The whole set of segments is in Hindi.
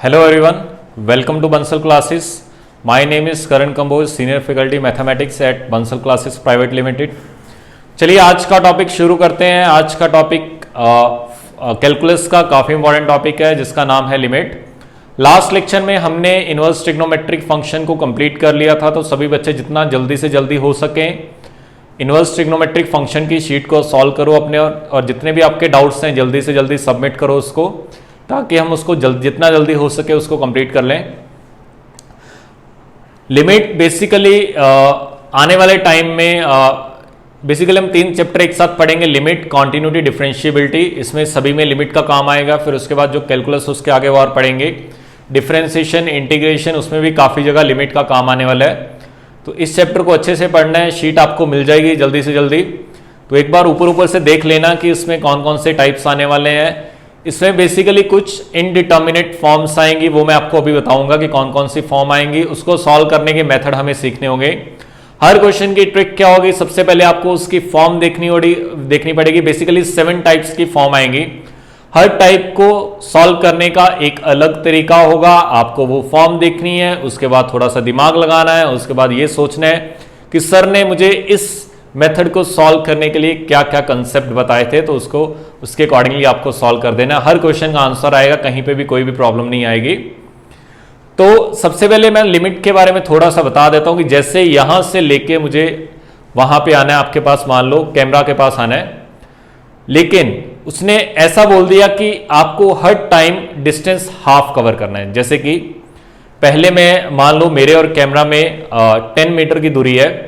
Hello everyone, welcome to Bansal Classes. My name is Karan Kamboj, Senior Faculty Mathematics at Bansal Classes Private Limited. चलिए आज का टॉपिक शुरू करते हैं। आज का टॉपिक कैलकुलस का काफ़ी इंपॉर्टेंट टॉपिक है जिसका नाम है लिमिट। लास्ट लेक्चर में हमने इनवर्स ट्रिग्नोमेट्रिक फंक्शन को कंप्लीट कर लिया था, तो सभी बच्चे जितना जल्दी से जल्दी हो सके इनवर्स ट्रिग्नोमेट्रिक फंक्शन की शीट को सॉल्व करो अपने, और जितने भी आपके डाउट्स हैं जल्दी से जल्दी सबमिट करो उसको, ताकि हम उसको जितना जल्दी हो सके उसको कंप्लीट कर लें। लिमिट बेसिकली आने वाले टाइम में बेसिकली हम 3 चैप्टर एक साथ पढ़ेंगे। लिमिट, कॉन्टिन्यूटी, डिफरेंशिएबिलिटी, इसमें सभी में लिमिट का काम आएगा। फिर उसके बाद जो कैलकुलस उसके आगे और पढ़ेंगे, डिफरेंशिएशन, इंटीग्रेशन, उसमें भी काफ़ी जगह लिमिट का काम आने वाला है। तो इस चैप्टर को अच्छे से पढ़ना है। शीट आपको मिल जाएगी जल्दी से जल्दी, तो एक बार ऊपर से देख लेना कि इसमें कौन कौन से टाइप्स आने वाले हैं। इसमें बेसिकली कुछ इनडिटर्मिनेट फॉर्म्स आएंगी, वो मैं आपको अभी बताऊंगा कि कौन कौन सी फॉर्म आएंगी। उसको सॉल्व करने के मेथड हमें सीखने होंगे। हर क्वेश्चन की ट्रिक क्या होगी, सबसे पहले आपको उसकी फॉर्म देखनी पड़ेगी। बेसिकली 7 टाइप्स की फॉर्म आएंगी। हर टाइप को सॉल्व करने का एक अलग तरीका होगा। आपको वो फॉर्म देखनी है, उसके बाद थोड़ा सा दिमाग लगाना है, उसके बाद ये सोचना है कि सर ने मुझे इस मेथड को सॉल्व करने के लिए क्या क्या कंसेप्ट बताए थे, तो उसके अकॉर्डिंगली आपको सॉल्व कर देना। हर क्वेश्चन का आंसर आएगा, कहीं पे भी कोई भी प्रॉब्लम नहीं आएगी। तो सबसे पहले मैं लिमिट के बारे में थोड़ा सा बता देता हूं कि जैसे यहां से लेके मुझे वहां पे आना है, आपके पास मान लो कैमरा के पास आना है, लेकिन उसने ऐसा बोल दिया कि आपको हर टाइम डिस्टेंस हाफ कवर करना है। जैसे कि पहले मैं मान लो मेरे और कैमरा में 10 मीटर की दूरी है,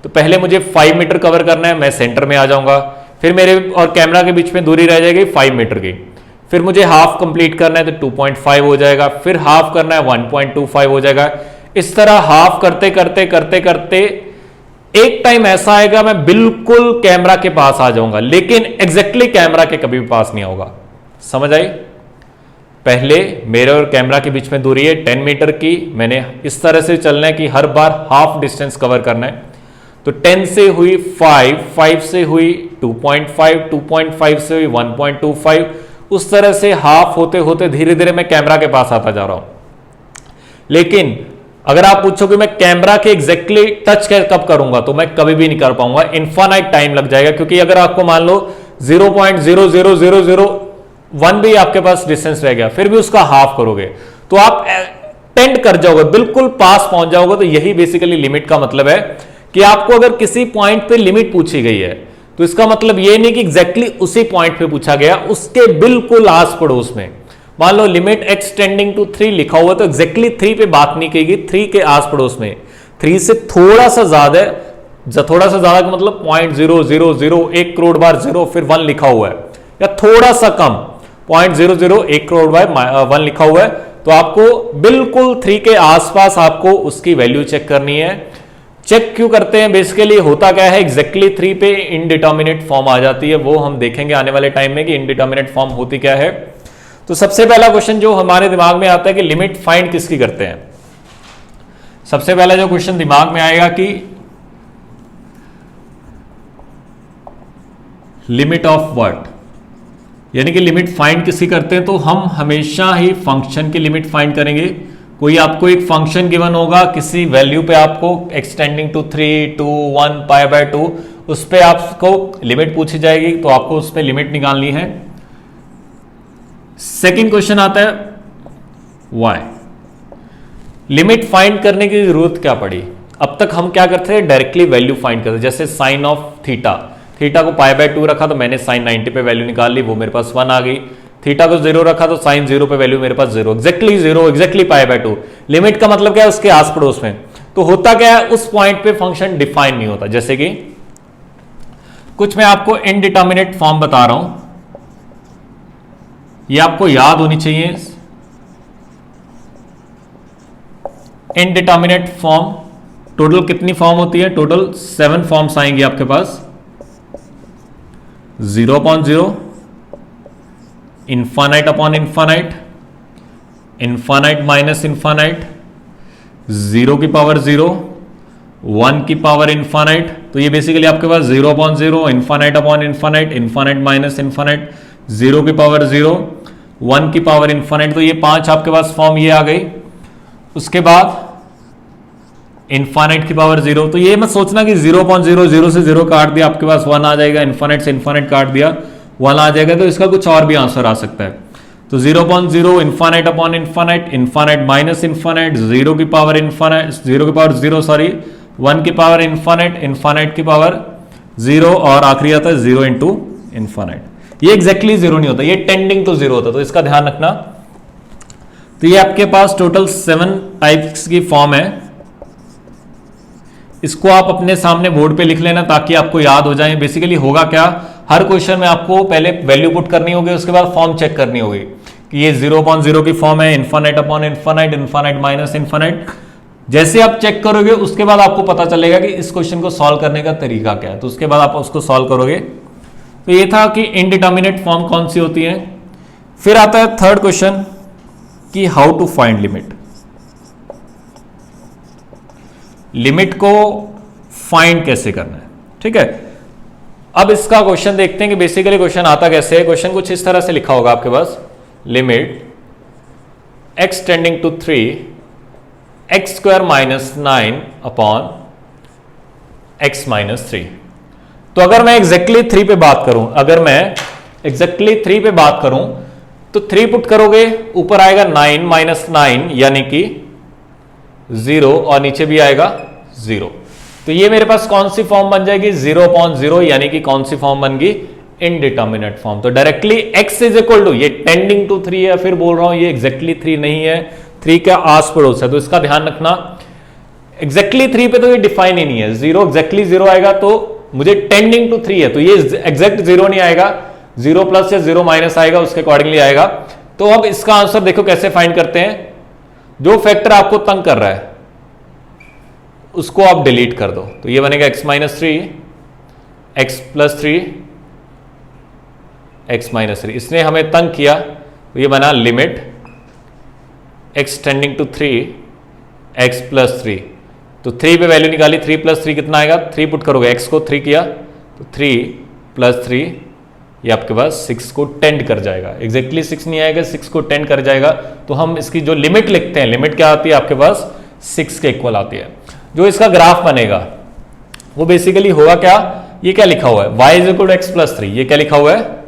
तो पहले मुझे 5 मीटर कवर करना है, मैं सेंटर में आ जाऊंगा। फिर मेरे और कैमरा के बीच में दूरी रह जाएगी 5 मीटर की। फिर मुझे हाफ कंप्लीट करना है तो 2.5 हो जाएगा, फिर हाफ करना है 1.25 हो जाएगा। इस तरह हाफ करते करते करते करते एक टाइम ऐसा आएगा मैं बिल्कुल कैमरा के पास आ जाऊंगा, लेकिन एग्जैक्टली कैमरा के कभी भी पास नहीं होगा। समझ आई? पहले मेरे और कैमरा के बीच में दूरी है 10 मीटर की, मैंने इस तरह से चलना है कि हर बार हाफ डिस्टेंस कवर करना है। तो 10 से हुई 5, 5 से हुई 2.5, 2.5 से हुई 1.25, उस तरह से हाफ होते होते धीरे धीरे मैं कैमरा के पास आता जा रहा हूं। लेकिन अगर आप पूछो कि मैं कैमरा के एग्जैक्टली टच कब करूंगा, तो मैं कभी भी नहीं कर पाऊंगा, इनफाइनाइट टाइम लग जाएगा। क्योंकि अगर आपको मान लो 0.00001 भी आपके पास डिस्टेंस रह गया, फिर भी उसका हाफ करोगे तो आप टेंड कर जाओगे, बिल्कुल पास पहुंच जाओगे। तो यही बेसिकली लिमिट का मतलब है कि आपको अगर किसी पॉइंट पे लिमिट पूछी गई है, तो इसका मतलब ये नहीं कि एग्जैक्टली उसी पॉइंट पे पूछा गया, उसके बिल्कुल आस पड़ोस में। मान लो लिमिट x टेंडिंग टू 3 लिखा हुआ, तो एग्जैक्टली 3 पे बात नहीं कहेगी, 3 के आस पड़ोस में। 3 से थोड़ा सा ज्यादा का मतलब 0.000 1 करोड़ बार 0 फिर 1 लिखा हुआ है, या थोड़ा सा कम 0.00 1 करोड़ बार 1 लिखा हुआ है, तो आपको बिल्कुल 3 के आसपास आपको उसकी वैल्यू चेक करनी है। चेक क्यों करते हैं? बेसिकली होता क्या है, एग्जैक्टली 3 पे इनडिटर्मिनेट फॉर्म आ जाती है। वो हम देखेंगे आने वाले टाइम में कि इनडिटर्मिनेट फॉर्म होती क्या है। तो सबसे पहला क्वेश्चन जो हमारे दिमाग में आता है कि लिमिट फाइंड किसकी करते हैं। सबसे पहला जो क्वेश्चन दिमाग में आएगा कि लिमिट ऑफ व्हाट, यानी कि लिमिट फाइंड किसकी करते हैं। तो हम हमेशा ही फंक्शन की लिमिट फाइंड करेंगे। कोई आपको एक फंक्शन गिवन होगा, किसी वैल्यू पे आपको एक्सटेंडिंग टू 3, 2, 1, π/2, उस पे आपको लिमिट पूछी जाएगी, तो आपको उस पे लिमिट निकालनी है। सेकंड क्वेश्चन आता है वाई। लिमिट फाइंड करने की जरूरत क्या पड़ी? अब तक हम क्या करते थे, डायरेक्टली वैल्यू फाइंड करते। जैसे साइन ऑफ थीटा को π/2 रखा तो मैंने साइन 90 पे वैल्यू निकाल ली, वो मेरे पास 1 आ गई। थीटा को 0 रखा तो साइन 0 पे वैल्यू मेरे पास 0, एग्जैक्टली 0, एग्जैक्टली π/2। लिमिट का मतलब क्या है, उसके आस पड़ोस में। तो होता क्या है, उस पॉइंट पे फंक्शन डिफाइन नहीं होता। जैसे कि कुछ मैं आपको इनडिटर्मिनेट फॉर्म बता रहा हूं, ये आपको याद होनी चाहिए। इनडिटर्मिनेट फॉर्म टोटल कितनी फॉर्म होती है? टोटल 7 फॉर्म्स आएंगी आपके पास। 0/0, infinite upon infinite, infinite minus infinite, 0 की पावर 0, 1 की पावर इनफाइनाइट। तो ये बेसिकली आपके पास 0/0, infinite upon infinite, infinite minus infinite, 0 की पावर 0। 1 की पावर इन्फानेट, तो ये 5 आपके पास फॉर्म ये आ गई। उसके बाद इन्फानेट की पावर 0, तो ये मत सोचना कि 0.0 0 से 0 काट दिया आपके पास 1 आ जाएगा, इन्फानेट से इन्फानेट काट दिया 1 आ जाएगा, तो इसका कुछ और भी आंसर आ सकता है। तो 0.0 इन्फानेट अपॉन इन्फानेट, इन्फानेट माइनस इन्फानेट, 0 की पावर इन्फानेट, 0 की पावर 0 सॉरी 1 की पावर इन्फानेट, इन्फानेट की पावर 0 और आखिरी आता है 0 इंटू इन्फानेट। ये एग्जैक्टली 0 नहीं होता, ये टेंडिंग टू 0 होता, तो इसका ध्यान रखना। तो ये आपके पास टोटल 7 टाइप्स की फॉर्म है। इसको आप अपने सामने बोर्ड पे लिख लेना ताकि आपको याद हो जाए। बेसिकली होगा क्या, हर क्वेश्चन में आपको पहले वैल्यू पुट करनी होगी, उसके बाद फॉर्म चेक करनी होगी कि ये 0.0 की फॉर्म है, इन्फानेट अपॉन इन्फानेट, इन्फानेट माइनस इन्फानेट। जैसे आप चेक करोगे उसके बाद आपको पता चलेगा कि इस क्वेश्चन को सॉल्व करने का तरीका क्या है, तो उसके बाद आप उसको सॉल्व करोगे। तो ये था कि इनडिटर्मिनेट फॉर्म कौन सी होती है। फिर आता है थर्ड क्वेश्चन कि how to find limit. Limit को फाइंड कैसे करना है, ठीक है। अब इसका क्वेश्चन देखते हैं कि बेसिकली क्वेश्चन आता कैसे है। क्वेश्चन कुछ इस तरह से लिखा होगा आपके पास, limit x tending to 3 x square minus 9 upon x minus 3। तो अगर मैं एग्जैक्टली 3 पे बात करूं, अगर मैं एग्जैक्टली 3 पे बात करूं तो 3 पुट करोगे, ऊपर आएगा 9 माइनस 9 यानी कि 0 और नीचे भी आएगा 0। तो ये मेरे पास कौन सी फॉर्म बन जाएगी, 0.0 यानी कि कौन सी फॉर्म बन गई, इनडिटर्मिनेट फॉर्म। तो directly x is equal to, ये टेंडिंग टू 3 है, फिर बोल रहा हूं ये एग्जैक्टली 3 नहीं है, 3 का आस पड़ोस है, तो इसका ध्यान रखना। एग्जैक्टली 3 पे तो ये डिफाइन ही नहीं है, 0 एग्जैक्टली 0 आएगा तो मुझे टेंडिंग टू 3 है, तो ये एग्जैक्ट 0 नहीं आएगा, 0 प्लस या 0 माइनस आएगा, उसके अकॉर्डिंगली आएगा। तो अब इसका आंसर देखो कैसे फाइंड करते हैं। जो फैक्टर आपको तंग कर रहा है उसको आप डिलीट कर दो, तो ये बनेगा x minus 3, x plus 3, x minus 3। इसने हमें तंग किया तो ये बना limit x tending to 3 x plus 3। तो 3 पे वैल्यू निकाली, 3 प्लस 3 कितना आएगा, 3 पुट करोगे, x को 3 किया तो 3 प्लस 3 ये आपके पास 6 को टेंड कर जाएगा। एग्जैक्टली 6 नहीं आएगा, 6 को टेंड कर जाएगा। तो हम इसकी जो लिमिट लिखते हैं, लिमिट क्या आती है आपके पास, 6 के इक्वल आती है। जो इसका ग्राफ बनेगा वो बेसिकली होगा क्या, ये क्या लिखा हुआ है, y is equal to x plus 3। ये क्या लिखा हुआ है,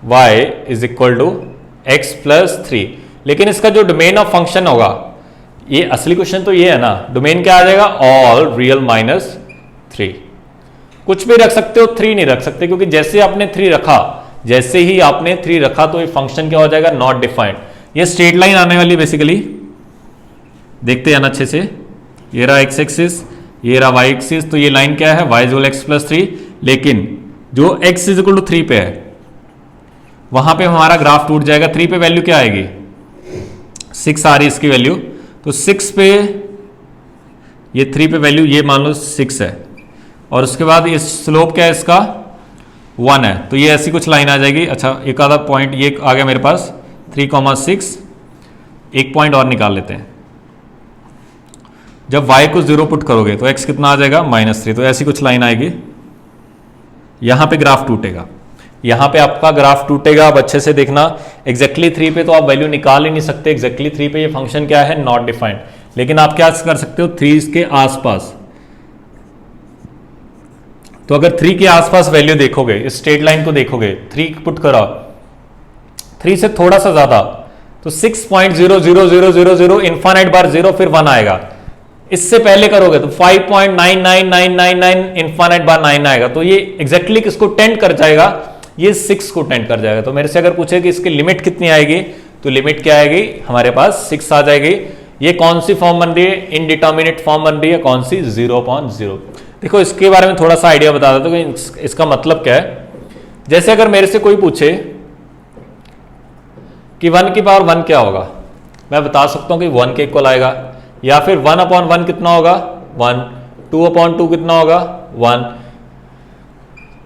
y is equal to x plus 3। लेकिन इसका जो डोमेन ऑफ फंक्शन होगा, ये असली क्वेश्चन तो ये है ना, डोमेन क्या आ जाएगा, ऑल रियल माइनस 3। कुछ भी रख सकते हो, 3 नहीं रख सकते, क्योंकि जैसे आपने 3 रखा, जैसे ही आपने 3 रखा तो ये फंक्शन क्या हो जाएगा, नॉट डिफाइंड। ये स्ट्रेट लाइन आने वाली बेसिकली, देखते हैं ना अच्छे से। ये रहा x एक्सिस, ये रहा y एक्सिस, तो ये लाइन क्या है, y इक्वल x प्लस 3। लेकिन जो x इज इक्वल टू 3 पे है वहां पे हमारा ग्राफ टूट जाएगा। 3 पे वैल्यू क्या आएगी, 6 आ रही इसकी वैल्यू, तो 6 पे ये 3 पे वैल्यू ये मान लो 6 है, और उसके बाद ये स्लोप क्या है इसका 1 है, तो ये ऐसी कुछ लाइन आ जाएगी। अच्छा एक आधा पॉइंट ये आ गया मेरे पास 3,6, एक पॉइंट और निकाल लेते हैं। जब y को 0 पुट करोगे तो x कितना आ जाएगा, -3। तो ऐसी कुछ लाइन आएगी, यहां पे ग्राफ टूटेगा, यहां पे आपका ग्राफ टूटेगा। अब अच्छे से देखना, एग्जैक्टली 3 पे तो आप वैल्यू निकाल ही नहीं सकते, एग्जैक्टली 3 पे ये फंक्शन क्या है, नॉट डिफाइंड। लेकिन आप क्या कर सकते हो, 3 के आसपास। तो अगर 3 के आसपास वैल्यू देखोगे, इस स्ट्रेट लाइन को देखोगे, 3 पुट करो, 3 से थोड़ा सा ज्यादा, तो 6.00000 इन्फानाइट बार 0 फिर 1 आएगा। इससे पहले करोगे तो 5.99999 इन्फानाइट बार 9 आएगा। तो ये एग्जैक्टली किसको टेंड कर जाएगा, ये 6 को टेंड कर जाएगा। तो मेरे से अगर पूछे कि इसकी लिमिट कितनी आएगी, तो लिमिट क्या आएगी हमारे पास, 6 आ जाएगी। ये कौन सी फॉर्म बन रही है, इनडिटर्मिनेट फॉर्म बन रही है, कौन सी, 0.0। देखो इसके बारे में थोड़ा सा आइडिया बता देता हूं कि इसका मतलब क्या है। जैसे अगर मेरे से कोई पूछे कि 1 की पावर 1 क्या होगा, मैं बता सकता हूं कि 1 के इक्वल आएगा, या फिर 1/1 कितना होगा 1, 2/2 कितना होगा 1,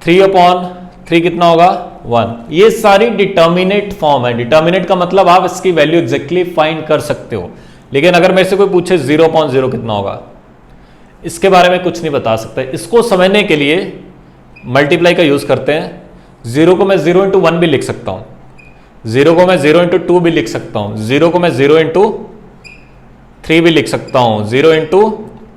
3/3 कितना होगा 1। ये सारी डिटर्मिनेट फॉर्म है। डिटर्मिनेट का मतलब आप इसकी वैल्यू एग्जैक्टली फाइंड कर सकते हो। लेकिन अगर मेरे से कोई पूछे 0.0 कितना होगा, इसके बारे में कुछ नहीं बता सकता। इसको समझने के लिए मल्टीप्लाई का यूज करते हैं। 0 को मैं 0 × 1 भी लिख सकता हूं। 0 को मैं 0 इंटू 2 भी लिख सकता हूं, 0 को मैं 0 इंटू 3 भी लिख सकता हूं, 0 इंटू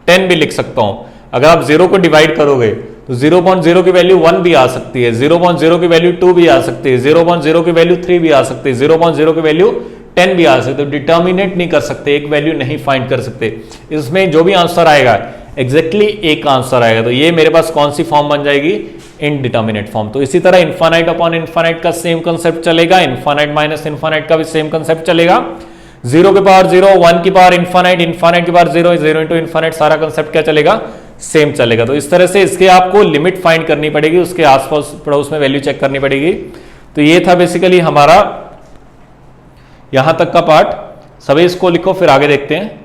10 भी लिख सकता हूं। अगर आप 0 को डिवाइड करोगे तो 0.0 की वैल्यू 1 भी आ सकती है, 0.0 की वैल्यू 2 भी आ सकती है, 0.0 की वैल्यू 3 भी आ सकती है, 0.0 की वैल्यू 10 भी आ सकती है। डिटर्मिनेट नहीं कर सकते, एक वैल्यू नहीं फाइंड कर सकते। इसमें जो भी आंसर आएगा एग्जैक्टली एक आंसर आएगा। तो ये मेरे पास कौन सी फॉर्म बन जाएगी? Indeterminate form. तो इसी तरह इनफाइनाइट अपॉन इनफाइनाइट का सेम कंसेप्ट चलेगा, इनफाइनाइट माइनस इनफाइनाइट का भी सेम कंसेप्ट चलेगा। 0 के पावर 0, 1 की पावर इनफाइनाइट, इनफाइनाइट की पावर 0, 0 इंटू इनफाइनाइट, सारा कंसेप्ट क्या चलेगा? सेम चलेगा। तो इस तरह से इसके आपको लिमिट फाइंड करनी पड़ेगी, उसके आसपास पड़ोस में वैल्यू चेक करनी पड़ेगी। तो ये था बेसिकली हमारा यहां तक का पार्ट। सभी इसको लिखो, फिर आगे देखते हैं।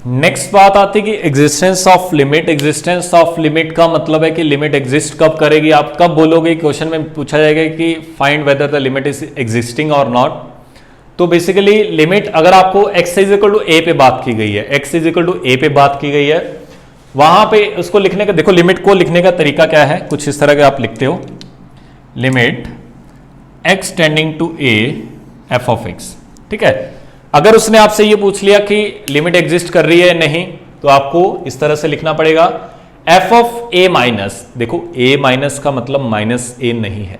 नेक्स्ट बात आती है कि existence of limit. Existence of limit का मतलब है कि लिमिट एग्जिस्ट कब करेगी। आप कब बोलोगे? क्वेश्चन में पूछा जाएगा कि find whether the limit is existing और नॉट। तो बेसिकली लिमिट अगर आपको x इज इक्वल टू ए पे बात की गई है, x इज इक्वल टू ए पे बात की गई है, वहां पे उसको लिखने का देखो, लिमिट को लिखने का तरीका क्या है, कुछ इस तरह के आप लिखते हो, limit x tending to a f of x। ठीक है। अगर उसने आपसे ये पूछ लिया कि लिमिट एग्जिस्ट कर रही है नहीं, तो आपको इस तरह से लिखना पड़ेगा f ऑफ a माइनस। देखो a माइनस का मतलब माइनस a नहीं है,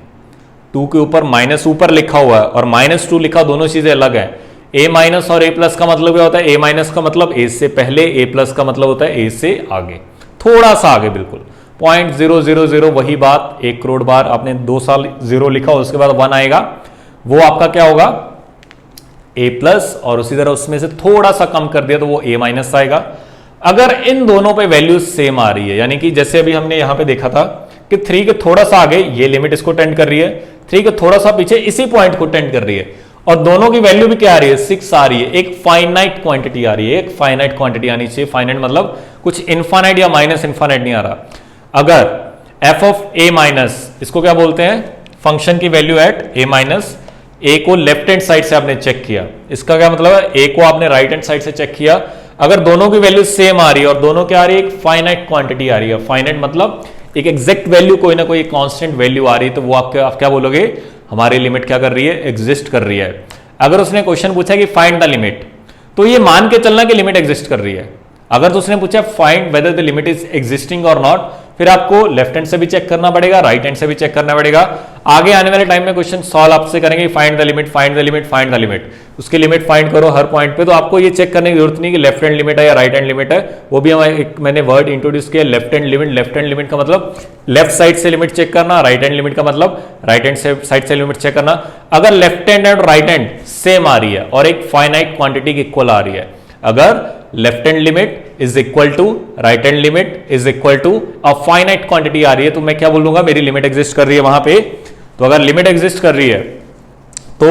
2 के ऊपर माइनस ऊपर लिखा हुआ है और -2 लिखा, दोनों चीजें अलग है। a माइनस और a प्लस का मतलब क्या होता है? a माइनस का मतलब a से पहले, a प्लस का मतलब होता है a से आगे, थोड़ा सा आगे, बिल्कुल 0.000 वही बात। 1 करोड़ बार आपने 2 साल 0 लिखा, उसके बाद 1 आएगा, वो आपका क्या होगा? a प्लस, और उसी तरह उसमें से थोड़ा सा कम कर दिया तो वो a माइनस आएगा। अगर इन दोनों पे वैल्यू सेम आ रही है, यानी कि जैसे अभी हमने यहां पे देखा था कि 3 के थोड़ा सा आगे ये लिमिट इसको टेंड कर रही है, 3 के थोड़ा सा पीछे इसी पॉइंट को टेंड कर रही है, और दोनों की वैल्यू भी क्या आ रही है? 6 आ रही है। एक फाइनाइट क्वांटिटी आ रही है, एक फाइनाइट क्वांटिटी आनी चाहिए। फाइनाइट मतलब कुछ इनफाइनाइट या माइनस इनफाइनाइट नहीं आ रहा। अगर f ऑफ a माइनस, इसको क्या बोलते हैं? फंक्शन की value at a minus. a को लेफ्ट हैंड साइड से आपने चेक किया, इसका क्या मतलब है? a को आपने राइट हैंड साइड से चेक किया। अगर दोनों की वैल्यू सेम आ रही है और दोनों क्या आ रही है? एक फाइनाइट क्वांटिटी आ रही है। फाइनाइट मतलब एक एग्जैक्ट वैल्यू, कोई ना कोई कांस्टेंट वैल्यू आ रही है, तो वो आप क्या बोलोगे? हमारी लिमिट क्या कर रही है? एग्जिस्ट कर रही है। अगर उसने क्वेश्चन पूछा कि फाइंड द लिमिट, तो ये मान के चलना कि लिमिट एग्जिस्ट कर रही है। अगर तो उसने पूछा find whether the limit is existing और नॉट, फिर आपको लेफ्ट हैंड से भी चेक करना पड़ेगा, राइट हैंड से भी चेक करना पड़ेगा। आगे आने वाले टाइम में क्वेश्चन सॉल्व आपसे करेंगे, find the limit, find the limit, find the limit, उसकी लिमिट फाइंड करो हर पॉइंट पे। तो आपको ये चेक करने की जरूरत नहीं कि लेफ्ट हैंड लिमिट है या राइट हैंड लिमिट है, वो भी मैंने वर्ड इंट्रोड्यूस किया, left hand limit. Left hand limit का मतलब लेफ्ट साइड से लिमिट चेक करना, राइट हैंड लिमिट का मतलब राइट हैंड साइड से लिमिट चेक करना। अगर लेफ्ट हैंड और राइट हैंड सेम आ रही है और एक फाइनाइट क्वांटिटी की इक्वल आ रही है, अगर left hand limit is equal to right hand limit is equal to a finite quantity आ रही है, तो मैं क्या बोलूंगा? मेरी लिमिट एग्जिस्ट कर रही है वहां पे। तो अगर लिमिट एग्जिस्ट कर रही है तो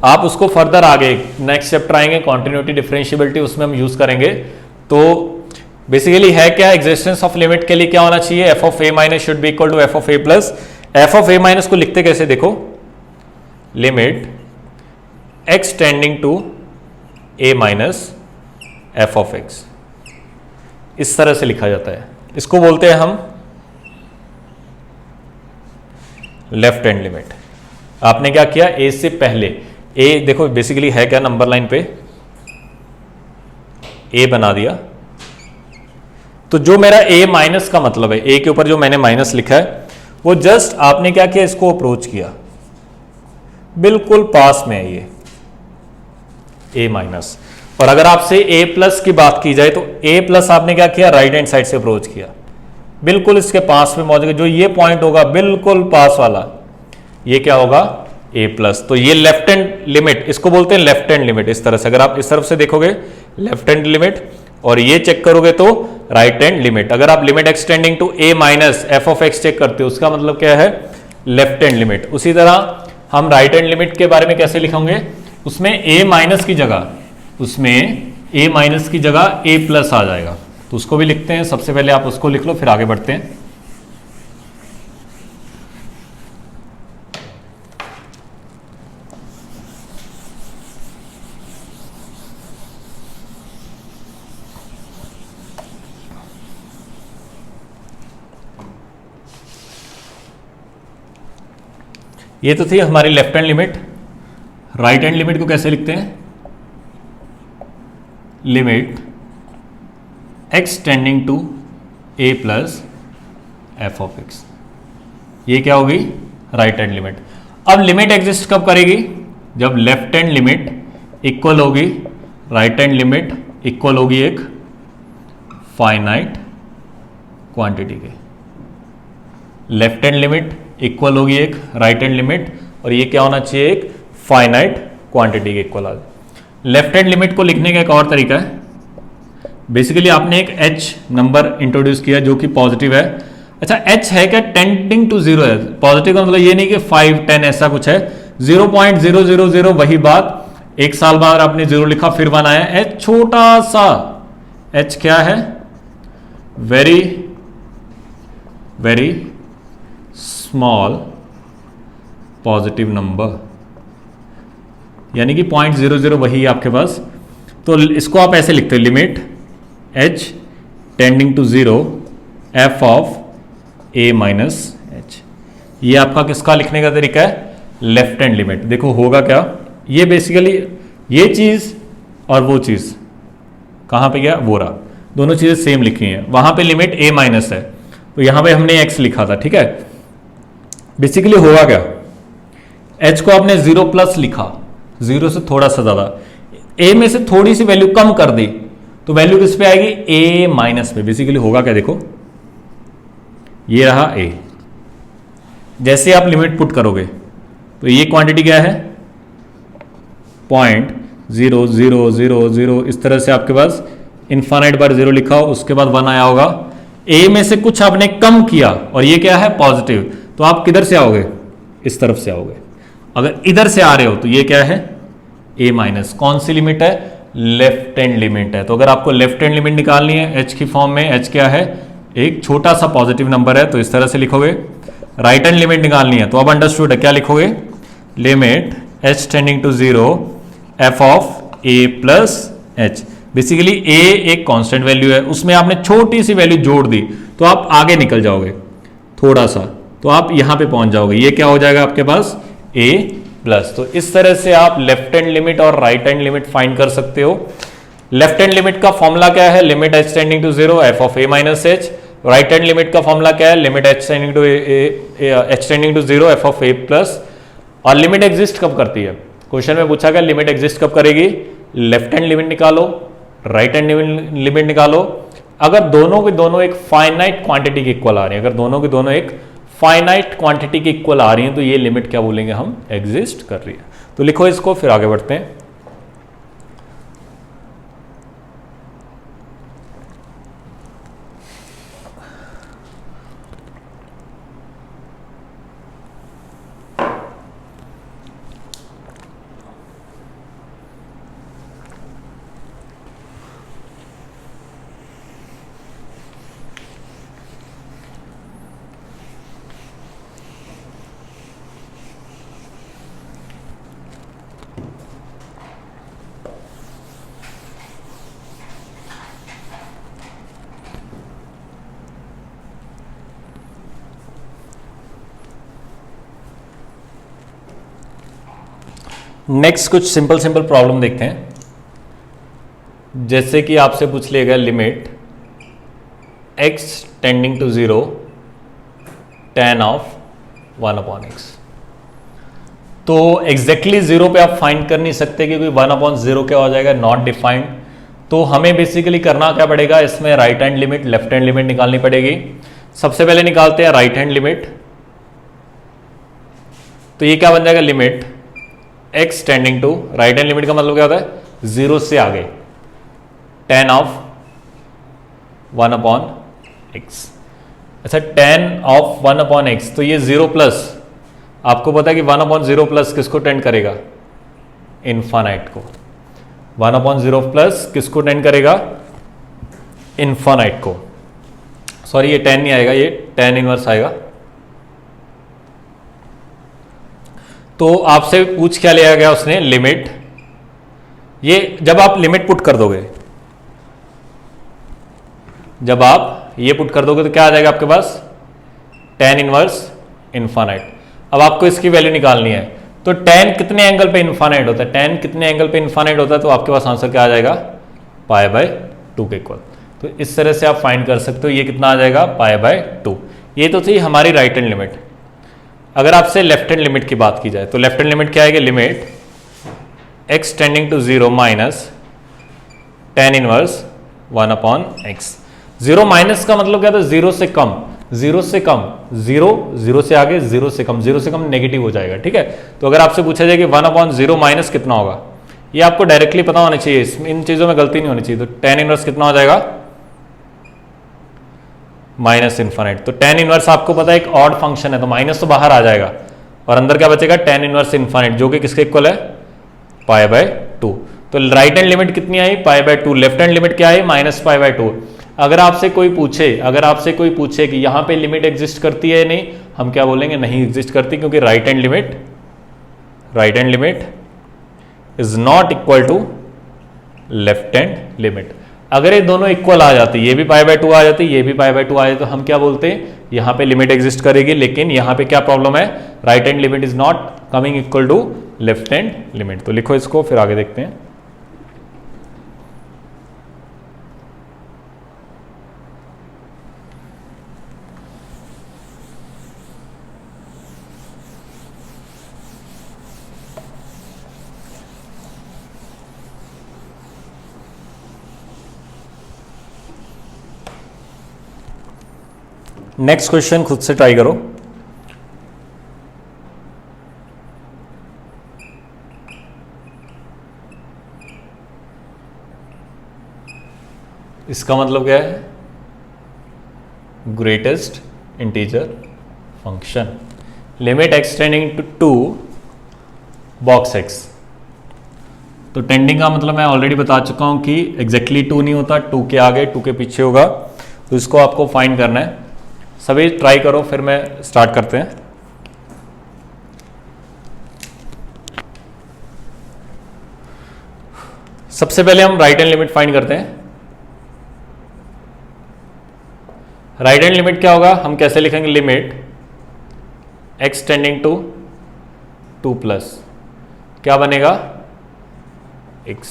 आप उसको फर्दर आगे नेक्स्ट चैप्टर आएंगे, कॉन्टिन्यूटी डिफरेंशियबिलिटी, उसमें हम यूज करेंगे। तो बेसिकली है क्या? एग्जिस्टेंस ऑफ लिमिट के लिए क्या होना चाहिए? F of a minus should be equal to f of a plus. F of a minus को लिखते कैसे? देखो, limit x tending to a minus f of x, इस तरह से लिखा जाता है। इसको बोलते हैं हम लेफ्ट हैंड लिमिट। आपने क्या किया? ए से पहले, ए देखो बेसिकली है क्या? नंबर लाइन पे ए बना दिया, तो जो मेरा ए माइनस का मतलब है, ए के ऊपर जो मैंने माइनस लिखा है, वो जस्ट आपने क्या किया, इसको अप्रोच किया, बिल्कुल पास में है ये ए माइनस। और अगर आपसे ए प्लस की बात की जाए तो ए प्लस आपने क्या किया, राइट हैंड साइड से अप्रोच किया, बिल्कुल इसके पास में मौजूद है, जो ये पॉइंट होगा बिल्कुल पास वाला, ये क्या होगा, ए प्लस। तो ये लेफ्ट हैंड लिमिट, इसको बोलते हैं लेफ्ट हैंड लिमिट। इस तरह से अगर आप इस तरफ से देखोगे लेफ्ट हैंड लिमिट, और ये चेक करोगे तो राइट हैंड लिमिट। अगर आप limit x tending to a minus f of x check करते हो, उसका मतलब क्या है, लेफ्ट हैंड लिमिट। उसी तरह हम राइट हैंड लिमिट के बारे में कैसे लिखेंगे, उसमें ए माइनस की जगह, उसमें ए माइनस की जगह ए प्लस आ जाएगा, तो उसको भी लिखते हैं। सबसे पहले आप उसको लिख लो, फिर आगे बढ़ते हैं। ये तो थी हमारी left hand limit. Right hand limit को कैसे लिखते हैं, limit x tending to a plus f of x, ये क्या होगी, राइट हैंड लिमिट। अब लिमिट एग्जिस्ट कब करेगी, जब लेफ्ट हैंड लिमिट इक्वल होगी राइट हैंड लिमिट, इक्वल होगी एक फाइनाइट क्वांटिटी के। लेफ्ट हैंड लिमिट इक्वल होगी एक राइट हैंड लिमिट, और ये क्या होना चाहिए, एक फाइनाइट क्वांटिटी के इक्वल आ जाए। लेफ्ट हैंड लिमिट को लिखने का एक और तरीका है, बेसिकली आपने एक h नंबर इंट्रोड्यूस किया जो कि पॉजिटिव है। अच्छा, h है क्या, टेंडिंग टू जीरो है। पॉजिटिव का मतलब ये नहीं कि 5, 10 ऐसा कुछ है, 0.000 वही बात। एक साल बाद आपने जीरो लिखा, फिर 1 आया, h छोटा सा, h क्या है, very very small positive number, यानी कि 0.00 वही है आपके पास। तो इसको आप ऐसे लिखते हो, limit h tending to 0 f of a minus h। ये आपका किसका लिखने का तरीका है, लेफ्ट हैंड लिमिट। देखो होगा क्या, ये बेसिकली ये चीज और वो चीज कहां पे गया, वो रहा, दोनों चीजें सेम लिखी हैं। वहां पे लिमिट a माइनस है, तो यहां पे हमने x लिखा था, ठीक है। बेसिकली होगा क्या, h को आपने 0 प्लस लिखा, 0 से थोड़ा सा ज्यादा, a में से थोड़ी सी वैल्यू कम कर दी, तो वैल्यू किस पे आएगी, a माइनस पे। बेसिकली होगा क्या, देखो ये रहा a, जैसे आप लिमिट पुट करोगे तो ये क्वांटिटी क्या है, 0.0000, इस तरह से आपके पास इनफाइनाइट बार 0 लिखा हो, उसके बाद 1 आया होगा। a में से कुछ आपने कम किया और ये क्या है, पॉजिटिव, तो आप किधर से आओगे, इस तरफ से आओगे। अगर इधर से आ रहे हो तो ये क्या है, a माइनस। कौन सी लिमिट है, लेफ्ट हैंड लिमिट है। तो अगर आपको लेफ्ट हैंड लिमिट निकालनी है h की फॉर्म में, h क्या है, एक छोटा सा पॉजिटिव नंबर है, तो इस तरह से लिखोगे। राइट हैंड लिमिट निकालनी है तो अब अंडरस्टूड है, क्या लिखोगे, limit h tending to 0 f of a plus h। Basically a एक कांस्टेंट वैल्यू है, उसमें आपने छोटी सी वैल्यू जोड़ दी तो आप आगे निकल जाओगे थोड़ा सा, तो आप यहां पे पहुंच जाओगे। ये क्या हो जाएगा आपके पास, a प्लस। तो इस तरह से आप लेफ्ट हैंड लिमिट और राइट हैंड लिमिट फाइंड कर सकते हो। लेफ्ट हैंड लिमिट का फॉर्मूला क्या है, limit h tending to 0 f of a minus h। Right hand limit का फॉर्मूला क्या है, limit h tending to 0 f of a plus. और लिमिट एग्जिस्ट कब करती है, क्वेश्चन में पूछा गया लिमिट एग्जिस्ट कब करेगी, लेफ्ट हैंड लिमिट निकालो, राइट हैंड लिमिट निकालो। अगर दोनों के दोनों एक फाइनाइट क्वांटिटी के इक्वल आ रही है, अगर दोनों के दोनों एक फाइनाइट क्वांटिटी के इक्वल आ रही हैं, तो ये लिमिट क्या बोलेंगे हम, एग्जिस्ट कर रही है। तो लिखो इसको, फिर आगे बढ़ते हैं। नेक्स्ट कुछ सिंपल सिंपल प्रॉब्लम देखते हैं। जैसे कि आपसे पूछ लिया गया limit x tending to 0 tan of 1/x। तो एग्जैक्टली 0 पे आप फाइंड कर नहीं सकते क्योंकि 1/0 क्या हो जाएगा, नॉट डिफाइंड। तो हमें बेसिकली करना क्या पड़ेगा, इसमें right hand limit left hand limit निकालनी पड़ेगी। सबसे पहले निकालते हैं राइट हैंड लिमिट। तो ये क्या बन जाएगा, limit x tending to, right hand limit का मतलब क्या होता है, 0 से आगे tan ऑफ 1/x। अच्छा, tan ऑफ 1/x, तो ये 0 प्लस, आपको पता है कि 1/0 प्लस किसको टेंड करेगा, इन्फानाइट को। 1/0 प्लस किसको टेंड करेगा, इन्फानाइट को। सॉरी, ये tan नहीं आएगा, ये tan इनवर्स आएगा। तो आपसे पूछ क्या लिया गया उसने, लिमिट। ये जब आप लिमिट पुट कर दोगे, जब आप ये पुट कर दोगे तो क्या आ जाएगा आपके पास, tan इनवर्स इन्फानाइट। अब आपको इसकी वैल्यू निकालनी है। तो tan कितने एंगल पे इन्फानाइट होता है, tan कितने एंगल पे इन्फानाइट होता है, तो आपके पास आंसर क्या आ जाएगा, π/2 के इक्वल। तो इस तरह से आप फाइंड कर सकते हो, ये कितना आ जाएगा, π/2। ये तो थी हमारी राइट हैंड लिमिट। अगर आपसे लेफ्ट हैंड लिमिट की बात की जाए तो लेफ्ट हैंड लिमिट क्या आएगी, limit x tending to 0 minus tan inverse 1/x। 0 minus का मतलब क्या था, 0 से कम, 0 से कम, 0 से आगे, 0 से कम, 0 से कम नेगेटिव हो जाएगा, ठीक है। तो अगर आपसे पूछा जाए कि 1/0 माइनस कितना होगा, ये आपको डायरेक्टली पता होना चाहिए, इन चीजों में गलती नहीं होनी चाहिए। तो tan इनवर्स कितना हो जाएगा, माइनस इन्फानाइट। तो tan इनवर्स आपको पता है एक ऑड फंक्शन है, तो माइनस तो बाहर आ जाएगा और अंदर क्या बचेगा, tan इनवर्स इन्फानाइट, जो कि किसके इक्वल है, π/2। तो राइट हैंड लिमिट कितनी आई, π/2। लेफ्ट हैंड लिमिट क्या आई, -π/2। अगर आपसे कोई पूछे कि यहां पे लिमिट एग्जिस्ट करती है या नहीं, हम क्या बोलेंगे, नहीं एग्जिस्ट करती, क्योंकि right hand limit is not equal to left hand limit. अगर ये दोनों इक्वल आ जाती, ये भी π/2 आ जाती, ये भी π/2 आ जाती, तो हम क्या बोलते हैं, यहां पे लिमिट एग्जिस्ट करेगी। लेकिन यहां पे क्या प्रॉब्लम है, right hand limit is not coming equal to left hand limit. तो लिखो इसको, फिर आगे देखते हैं। नेक्स्ट क्वेश्चन खुद से ट्राई करो। इसका मतलब क्या है, greatest integer function, limit x tending to 2 box x। तो टेंडिंग का मतलब मैं ऑलरेडी बता चुका हूं कि एग्जैक्टली 2 नहीं होता, 2 के आगे 2 के पीछे होगा। तो इसको आपको फाइंड करना है। सभी ट्राई करो, फिर मैं स्टार्ट करते हैं। सबसे पहले हम राइट हैंड लिमिट फाइंड करते हैं। राइट हैंड लिमिट क्या होगा, हम कैसे लिखेंगे, limit x tending to 2 plus क्या बनेगा, x।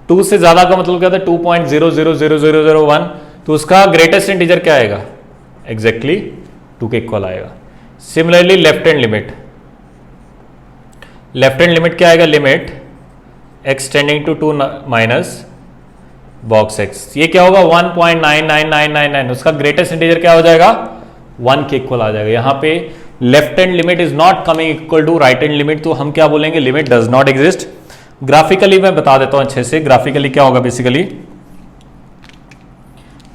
2 से ज्यादा का मतलब क्या था, 2.000001। तो उसका ग्रेटेस्ट इंटीजर क्या आएगा, एग्जैक्टली 2 के इक्वल आएगा। सिमिलरली लेफ्ट हैंड लिमिट क्या आएगा, limit x tending to 2 minus box x। ये क्या होगा, 1.99999। उसका ग्रेटेस्ट इंटीजर क्या हो जाएगा, 1 के इक्वल आ जाएगा। यहां पे left hand limit is not coming equal to right hand limit, तो हम क्या बोलेंगे, limit does not exist. Graphically मैं बता देता हूं अच्छे से। ग्राफिकली क्या होगा, बेसिकली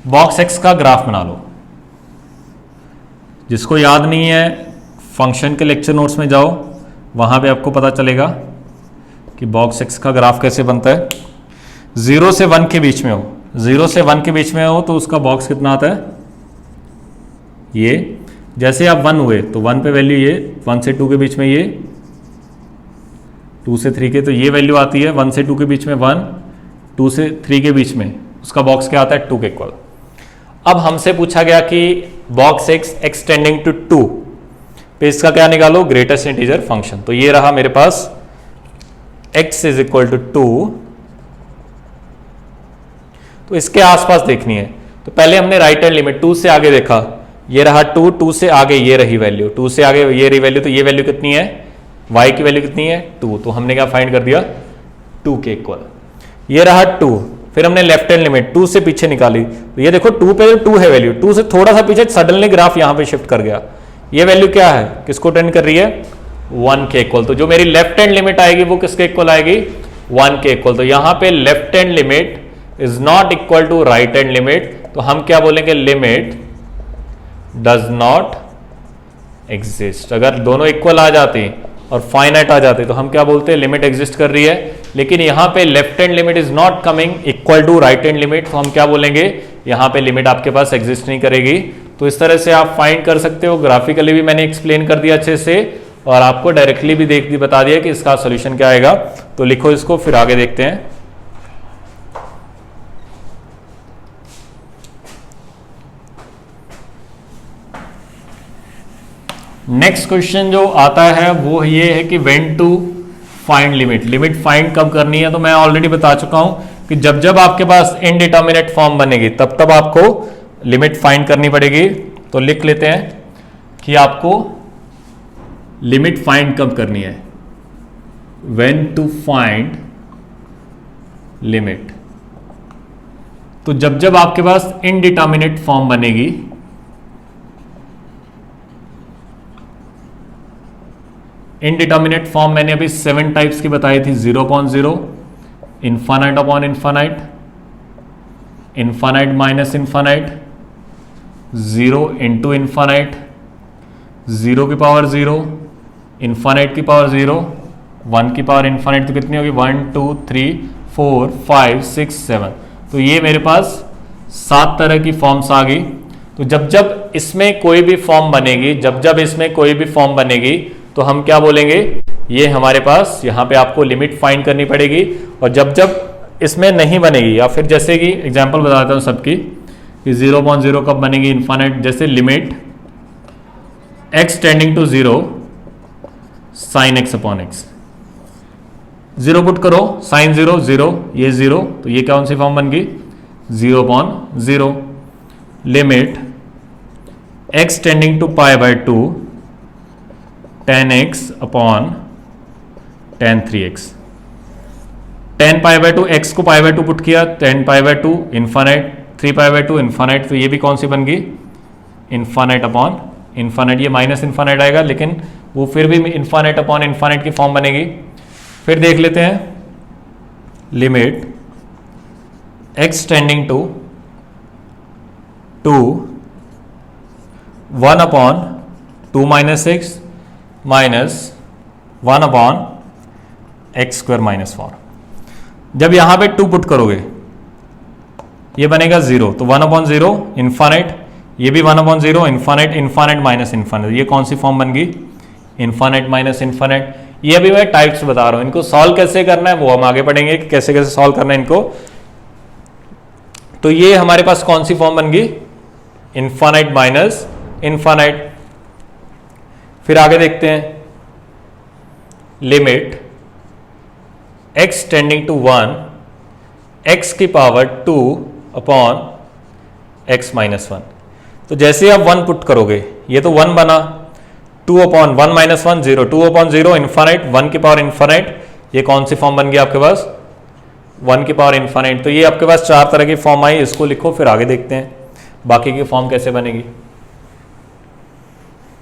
बॉक्स x का ग्राफ बना लो। जिसको याद नहीं है, फंक्शन के लेक्चर नोट्स में जाओ, वहां पे आपको पता चलेगा कि बॉक्स x का ग्राफ कैसे बनता है। 0 से 1 के बीच में हो, 0 से 1 के बीच में हो तो उसका बॉक्स कितना आता है, ये। जैसे आप 1 हुए तो 1 पे वैल्यू ये, 1 से 2 के बीच में ये, 2 से 3 के, तो ये वैल्यू आती है 1 से 2 के बीच में 1, 2 से 3 के बीच में उसका बॉक्स क्या आता है, 2 के इक्वल। अब हमसे पूछा गया कि बॉक्स x टेंडिंग टू 2 पे इसका क्या निकालो, ग्रेटेस्ट इंटीजर फंक्शन। तो ये रहा मेरे पास x इज इक्वल टू 2, तो इसके आसपास देखनी है। तो पहले हमने राइट हैंड लिमिट 2 से आगे देखा, ये रहा 2, 2 से आगे ये रही वैल्यू, 2 से आगे ये रही वैल्यू, तो ये वैल्यू कितनी है, y की वैल्यू कितनी है 2, तो हमने क्या फाइंड कर दिया 2 के इक्वल। ये रहा 2, फिर हमने लेफ्ट हैंड लिमिट 2 से पीछे निकाली, तो ये देखो 2 पे 2 है वैल्यू, 2 से थोड़ा सा पीछे सडनली ग्राफ यहां पे शिफ्ट कर गया, ये वैल्यू क्या है, किसको टेंड कर रही है 1 के इक्वल। तो जो मेरी लेफ्ट हैंड लिमिट आएगी वो किसके इक्वल आएगी 1 के इक्वल। तो यहां पे left hand limit is not equal to right hand limit, तो हम क्या बोलेंगे लिमिट डज नॉट एग्जिस्ट। अगर दोनों इक्वल आ जाती और फाइनाइट आ जाते तो हम क्या बोलते हैं लिमिट एग्जिस्ट कर रही है, लेकिन यहां पे left hand limit is not coming equal to right hand limit, तो हम क्या बोलेंगे यहां पे लिमिट आपके पास एग्जिस्ट नहीं करेगी। तो इस तरह से आप फाइंड कर सकते हो, ग्राफिकली भी मैंने एक्सप्लेन कर दिया अच्छे से, और आपको डायरेक्टली भी बता दिया कि इसका सोल्यूशन क्या आएगा। तो लिखो इसको, फिर आगे देखते हैं। नेक्स्ट क्वेश्चन जो आता है वो ये है कि when to find limit, limit find कब करनी है। तो मैं ऑलरेडी बता चुका हूं कि जब जब आपके पास इनडिटर्मिनेट फॉर्म बनेगी तब तब आपको लिमिट फाइंड करनी पड़ेगी। तो लिख लेते हैं कि आपको लिमिट फाइंड कब करनी है, व्हेन टू फाइंड लिमिट। तो जब जब आपके पास इनडिटर्मिनेट फॉर्म बनेगी, इनडिटर्मिनेट फॉर्म मैंने अभी 7 टाइप्स की बताई थी, 0/0, infinite upon infinite, infinite minus infinite, 0 into infinite, 0 की पावर 0, इन्फानाइट की पावर 0, 1 की पावर इन्फानाइट, तो कितनी होगी 1 2 3 4 5 6 7। तो ये मेरे पास 7 तरह की फॉर्म्स आ गई। तो जब जब इसमें कोई भी फॉर्म बनेगी, जब जब इसमें कोई भी फॉर्म बनेगी तो हम क्या बोलेंगे, ये हमारे पास यहाँ पे आपको लिमिट फाइंड करनी पड़ेगी। और जब जब इसमें नहीं बनेगी, या फिर जैसे कि एग्जांपल बताता हूँ सबकी, कि 0/0 कब बनेगी इन्फानाइट, जैसे limit x tending to 0 sine x upon x, 0 put करो, साइन 0 0, ये 0, तो ये कौन सी फॉर्म बन गई 0/0। Limit x tending to π/2 tan x upon tan 3x, tan π/2, x को π/2 पुट किया, tan π/2 इन्फानाइट, 3π/2 इन्फानाइट, तो ये भी कौन सी बन गई इन्फानाइट अपॉन इन्फानाइट। ये माइनस इन्फानाइट आएगा, लेकिन वो फिर भी इन्फानाइट अपॉन इन्फानाइट की फॉर्म बनेगी। फिर देख लेते हैं, limit x tending to 1 upon 2 minus x minus 1 upon x square minus 4। जब यहां पे 2 पुट करोगे ये बनेगा 0, तो 1/0 इन्फानाइट, ये भी 1/0 इन्फानाइट, इन्फानाइट माइनस इन्फानाइट, ये कौन सी फॉर्म बन गई इन्फानाइट माइनस इन्फानाइट। ये अभी मैं टाइप्स बता रहा हूं, इनको सॉल्व कैसे करना है वो हम आगे पढ़ेंगे कि कैसे कैसे सॉल्व करना है इनको। तो ये हमारे पास कौन सी फॉर्म बन गई इन्फानाइट माइनस इन्फानाइट। फिर आगे देखते हैं, limit x tending to 1 x की पावर 2 अपॉन x माइनस 1। तो जैसे आप 1 पुट करोगे ये तो 1 बना, 2 अपॉन 1 माइनस 1 0, 2/0 इन्फानाइट, 1 की पावर इन्फानाइट, ये कौन सी फॉर्म बन गई आपके पास 1 की पावर इन्फानाइट। तो ये आपके पास 4 तरह की फॉर्म आई, इसको लिखो, फिर आगे देखते हैं बाकी की फॉर्म कैसे बनेगी।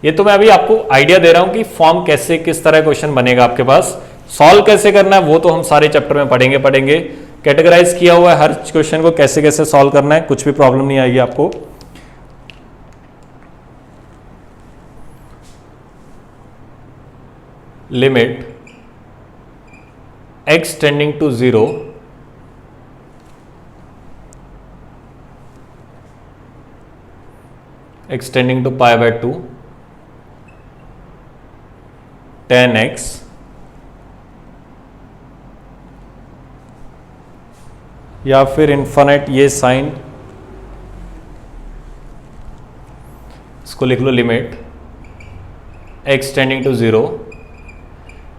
ये तो मैं अभी आपको आइडिया दे रहा हूं कि फॉर्म कैसे, किस तरह क्वेश्चन बनेगा आपके पास, सॉल्व कैसे करना है वो तो हम सारे चैप्टर में पढ़ेंगे। कैटेगराइज किया हुआ है हर क्वेश्चन को, कैसे कैसे सॉल्व करना है, कुछ भी प्रॉब्लम नहीं आएगी आपको। Limit x tending to 0 x tending to π/2 tan x या फिर इन्फानाइट, ये साइन, इसको लिख लो limit x tending to 0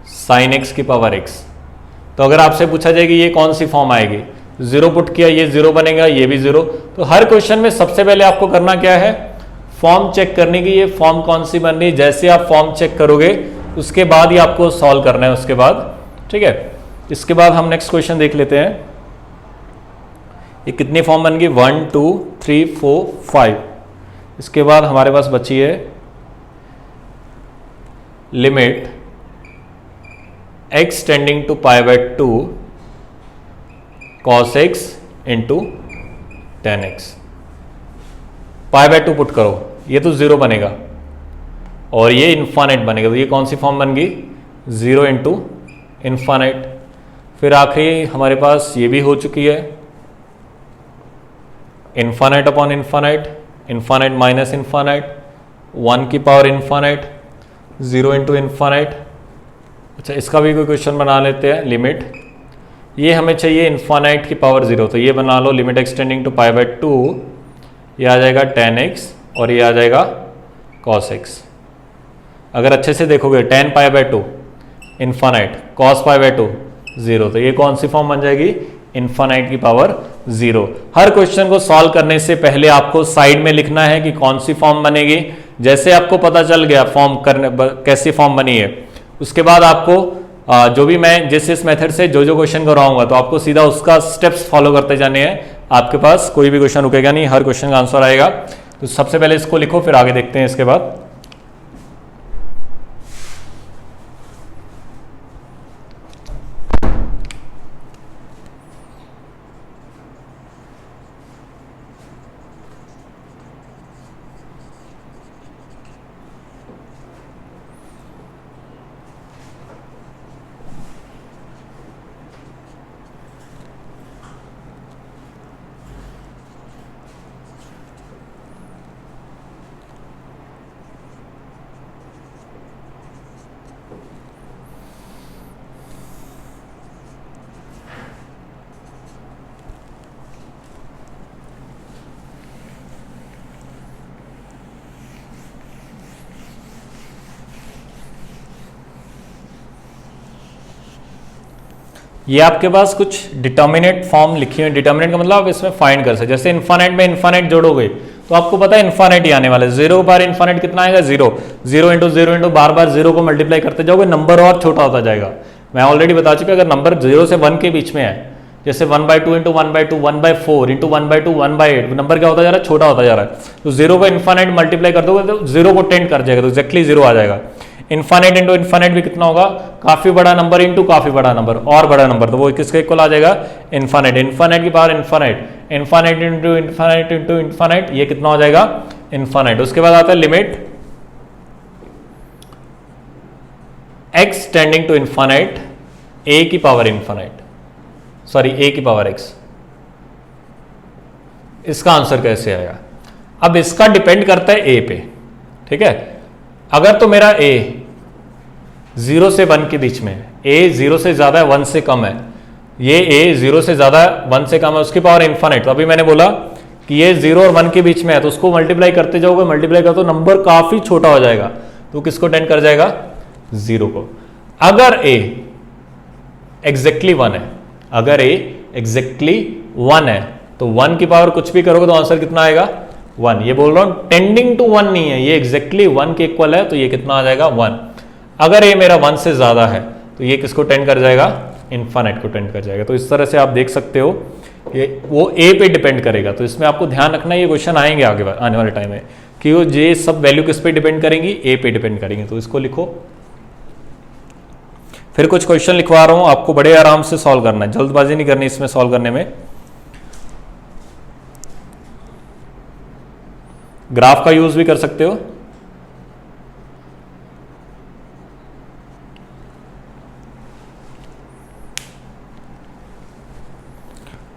sine x की पावर x। तो अगर आपसे पूछा जाए कि ये कौन सी फॉर्म आएगी, जीरो पुट किया, ये जीरो बनेगा, ये भी जीरो। तो हर क्वेश्चन में सबसे पहले आपको करना क्या है, फॉर्म चेक करने की, ये फॉर्म कौन सी बन रही है। जैसे आप फॉर्म चेक करोगे उसके बाद ही आपको सॉल्व करना है उसके बाद, ठीक है। इसके बाद हम नेक्स्ट क्वेश्चन देख लेते हैं। ये कितनी फॉर्म बन गई, 1 2 3 4 5। इसके बाद हमारे पास बची है limit x tending to π/2 cos x into tan x. π/2 put करो, ये तो जीरो बनेगा और ये इन्फानेट बनेगा। तो ये कौन सी फॉर्म बन गई, 0 इंटू इन्फानेट। फिर आखिरी हमारे पास ये भी हो चुकी है, इन्फानेट अपॉन इन्फानेट, इन्फानेट माइनस इन्फानेट, 1 की पावर इन्फानेट, 0 इंटू इन्फानेट। अच्छा, इसका भी कोई क्वेश्चन बना लेते हैं। लिमिट, ये हमें चाहिए इन्फानेट की पावर 0, तो ये बना लो लिमिट एक्सटेंडिंग टू π/2, ये आ जाएगा tan x और ये आ जाएगा cos x। अगर अच्छे से देखोगे tan π/2 इन्फानेट, cos π/2 0, तो ये कौन सी फॉर्म बन जाएगी, इन्फानेट की पावर 0। हर क्वेश्चन को सॉल्व करने से पहले आपको साइड में लिखना है कि कौन सी फॉर्म बनेगी। जैसे आपको पता चल गया फॉर्म करने कैसी फॉर्म बनी है, उसके बाद आपको जो भी मैं जिस मेथड से जो क्वेश्चन करवाऊंगा तो आपको सीधा उसका स्टेप्स फॉलो करते जाने हैं। आपके पास कोई भी क्वेश्चन रुकेगा नहीं, हर क्वेश्चन का आंसर आएगा। तो सबसे पहले इसको लिखो, फिर आगे देखते हैं इसके बाद। ये आपके पास कुछ डिटर्मिनेट फॉर्म लिखी है। डिटर्मिनेट का मतलब आप इसमें फाइंड कर सकते, जैसे इन्फानेट में इन्फानेट जोड़ोगे तो आपको पता है इन्फानेट ही आने वाला है। 0 बार इन्फानेट कितना आएगा, 0। 0 इंटू 0 इंटू बार बार 0 को मल्टीप्लाई करते जाओगे, नंबर और छोटा होता जाएगा। मैं ऑलरेडी बता चुका, अगर नंबर 0 से 1 के बीच में है, जैसे 1/2 इंटू 1/2, 1/4 इंटू 1/2, 1/8, नंबर क्या होता जा रहा है, छोटा होता जा रहा है। तो 0 को इन्फानेट मल्टीप्लाई कर दोगे तो 0 को टेंड कर जाएगा, तो एक्जैक्टली 0 आ जाएगा। इन्फानेट इंटू इन्फानेट भी कितना होगा, काफी बड़ा नंबर इंटू काफी बड़ा नंबर और बड़ा नंबर, तो वो किसके इक्वल आ जाएगा, इन्फानेट। इन्फानेट की power infinite, infinite into infinite into infinite, ये कितना हो जाएगा, इन्फानेट। उसके बाद आता है limit x tending to infinite a की पावर इन्फानेट, सॉरी a की पावर x। इसका आंसर कैसे आएगा, अब इसका डिपेंड करता है a पे, ठीक है। अगर तो मेरा a 0 से 1 के बीच में है, a 0 से ज्यादा है 1 से कम है, ये a 0 से ज्यादा है 1 से कम है, उसकी पावर इन्फानेट। तो अभी मैंने बोला कि ये 0 और 1 के बीच में है, तो उसको मल्टीप्लाई करते जाओगे, मल्टीप्लाई करते तो नंबर काफी छोटा हो जाएगा, तो किसको टेंड कर जाएगा, 0 को। अगर a एग्जैक्टली 1 है, अगर a एग्जैक्टली 1 है तो 1 की पावर कुछ भी करोगे तो आंसर कितना आएगा, 1। ये बोल रहा हूं टेंडिंग टू 1 नहीं है, ये एग्जैक्टली 1 के इक्वल है, तो ये कितना आ जाएगा, 1। अगर ये मेरा 1 से ज्यादा है तो ये किसको टेंड कर जाएगा, इन्फानेट को टेंड कर जाएगा। तो इस तरह से आप देख सकते हो ये वो a पे डिपेंड करेगा। तो इसमें आपको ध्यान रखना, ये क्वेश्चन आएंगे आगे आने वाले टाइम में कि वो ये सब वैल्यू किस पे डिपेंड करेंगी, a पे डिपेंड करेंगे। तो इसको लिखो, फिर कुछ क्वेश्चन लिखवा रहा हूं आपको, बड़े आराम से सॉल्व करना है, जल्दबाजी नहीं करनी इसमें सॉल्व करने में। ग्राफ का यूज भी कर सकते हो।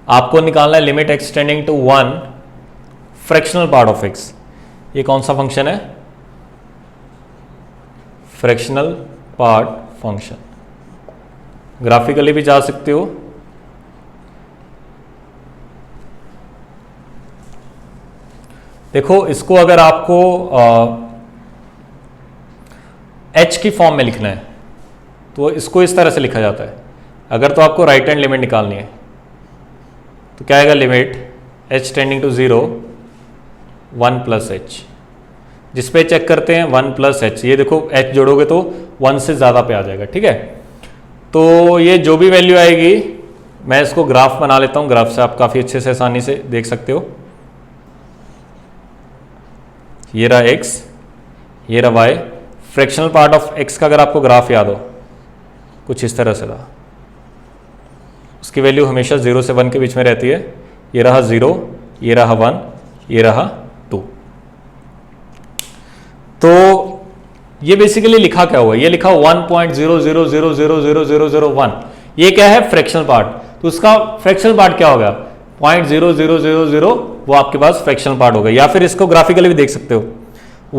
आपको निकालना है limit x tending to 1 fractional part of x। ये कौन सा फंक्शन है, फ्रैक्शनल पार्ट फंक्शन। ग्राफिकली भी जा सकते हो। देखो इसको अगर आपको h की फॉर्म में लिखना है तो इसको इस तरह से लिखा जाता है। अगर तो आपको राइट हैंड लिमिट निकालनी है तो क्या आएगा limit h tending to 0 1 plus h, जिस पे चेक करते हैं 1 प्लस एच, ये देखो h जोड़ोगे तो 1 से ज़्यादा पे आ जाएगा, ठीक है। तो ये जो भी वैल्यू आएगी, मैं इसको ग्राफ बना लेता हूँ, ग्राफ से आप काफ़ी अच्छे से आसानी से देख सकते हो। ये रहा x, ये रहा y, fractional part of x का अगर आपको ग्राफ याद हो कुछ इस तरह से था, उसकी वैल्यू हमेशा 0 से 1 के बीच में रहती है। ये रहा 0, ये रहा 1, ये रहा 2। तो ये बेसिकली लिखा क्या हुआ, ये लिखा 1.000000001, ये क्या है फ्रैक्शनल पार्ट। तो उसका फ्रैक्शनल पार्ट क्या होगा 0.0000, वो आपके पास फ्रैक्शनल पार्ट होगा। या फिर इसको ग्राफिकली भी देख सकते हो,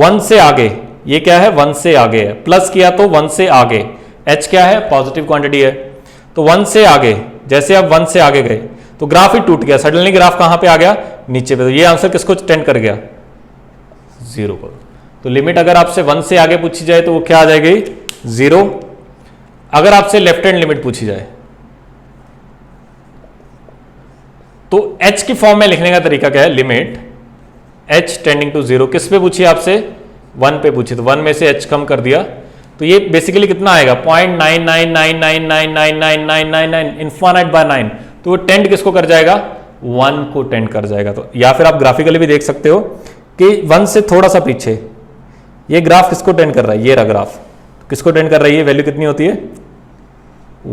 1 से आगे, ये क्या है 1 से आगे है, प्लस किया तो 1 से आगे, h क्या है पॉजिटिव क्वांटिटी है, तो 1 से आगे, जैसे आप 1 से आगे गए तो ग्राफ ही टूट गया, सडनली ग्राफ कहां पे आ गया नीचे पे। तो ये आंसर किसको टेंड कर गया 0 को। तो लिमिट अगर आपसे 1 से आगे पूछी जाए तो वो क्या आ जाएगी 0। अगर आपसे लेफ्ट हैंड लिमिट पूछी जाए तो h की फॉर्म में लिखने का तरीका क्या है, लिमिट h टेंडिंग टू 0, किस पे पूछी आपसे 1 पे पूछी, तो 1 में से h कम कर दिया, तो ये बेसिकली कितना आएगा 0.9999999999 इन्फिनिट बाय 9। तो वो टेंड किसको कर जाएगा 1 को टेंड कर जाएगा। तो या फिर आप ग्राफिकली भी देख सकते हो कि 1 से थोड़ा सा पीछे ये ग्राफ किसको टेंड कर रहा है, ये रहा ग्राफ किसको टेंड कर रही है, वैल्यू कितनी होती है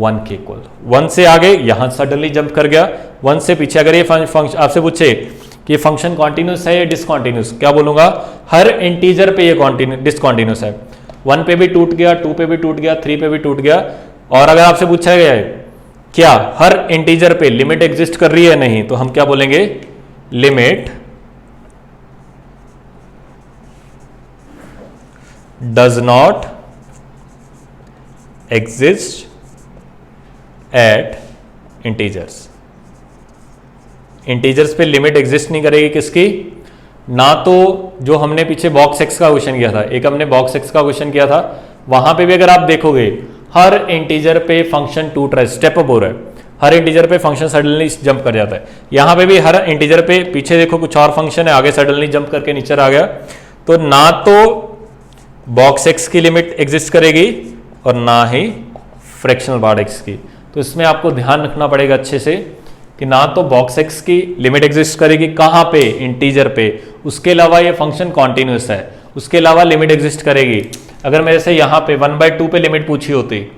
1 के इक्वल। 1 से आगे यहां सडनली जंप कर गया, 1 से पीछे। अगर ये फंक्शन आपसे पूछे कि फंक्शन कॉन्टिन्यूस है या डिसकॉन्टिन्यूस, क्या बोलूंगा हर इंटीजर पे ये डिसकॉन्टिन्यूस है। 1 पे भी टूट गया, 2 पे भी टूट गया, 3 पे भी टूट गया। और अगर आपसे पूछा गया है क्या हर इंटीजर पे लिमिट एग्जिस्ट कर रही है नहीं, तो हम क्या बोलेंगे limit does not exist at integers. Integers पे लिमिट एग्जिस्ट नहीं करेगी किसकी, ना तो जो हमने पीछे बॉक्स एक्स का क्वेश्चन किया था, एक हमने बॉक्स एक्स का क्वेश्चन किया था, वहां पे भी अगर आप देखोगे हर इंटीजर पे फंक्शन टूट रहा है, स्टेप अप हो रहा है, हर इंटीजर पे फंक्शन सडनली जंप कर जाता है। यहां पे भी हर इंटीजर पे पीछे देखो कुछ और फंक्शन है, आगे सडनली जंप करके नीचे आ गया। तो ना तो बॉक्स एक्स की लिमिट एग्जिस्ट करेगी और ना ही फ्रैक्शनल पार्ट एक्स की। तो इसमें आपको ध्यान रखना पड़ेगा अच्छे से कि ना तो बॉक्स एक्स की लिमिट एग्जिस्ट करेगी कहां पे इंटीजर पे, उसके अलावा ये फंक्शन कॉन्टिन्यूस है, उसके अलावा लिमिट एग्जिस्ट करेगी। अगर मेरे से यहाँ पे 1/2 पे लिमिट पूछी होती,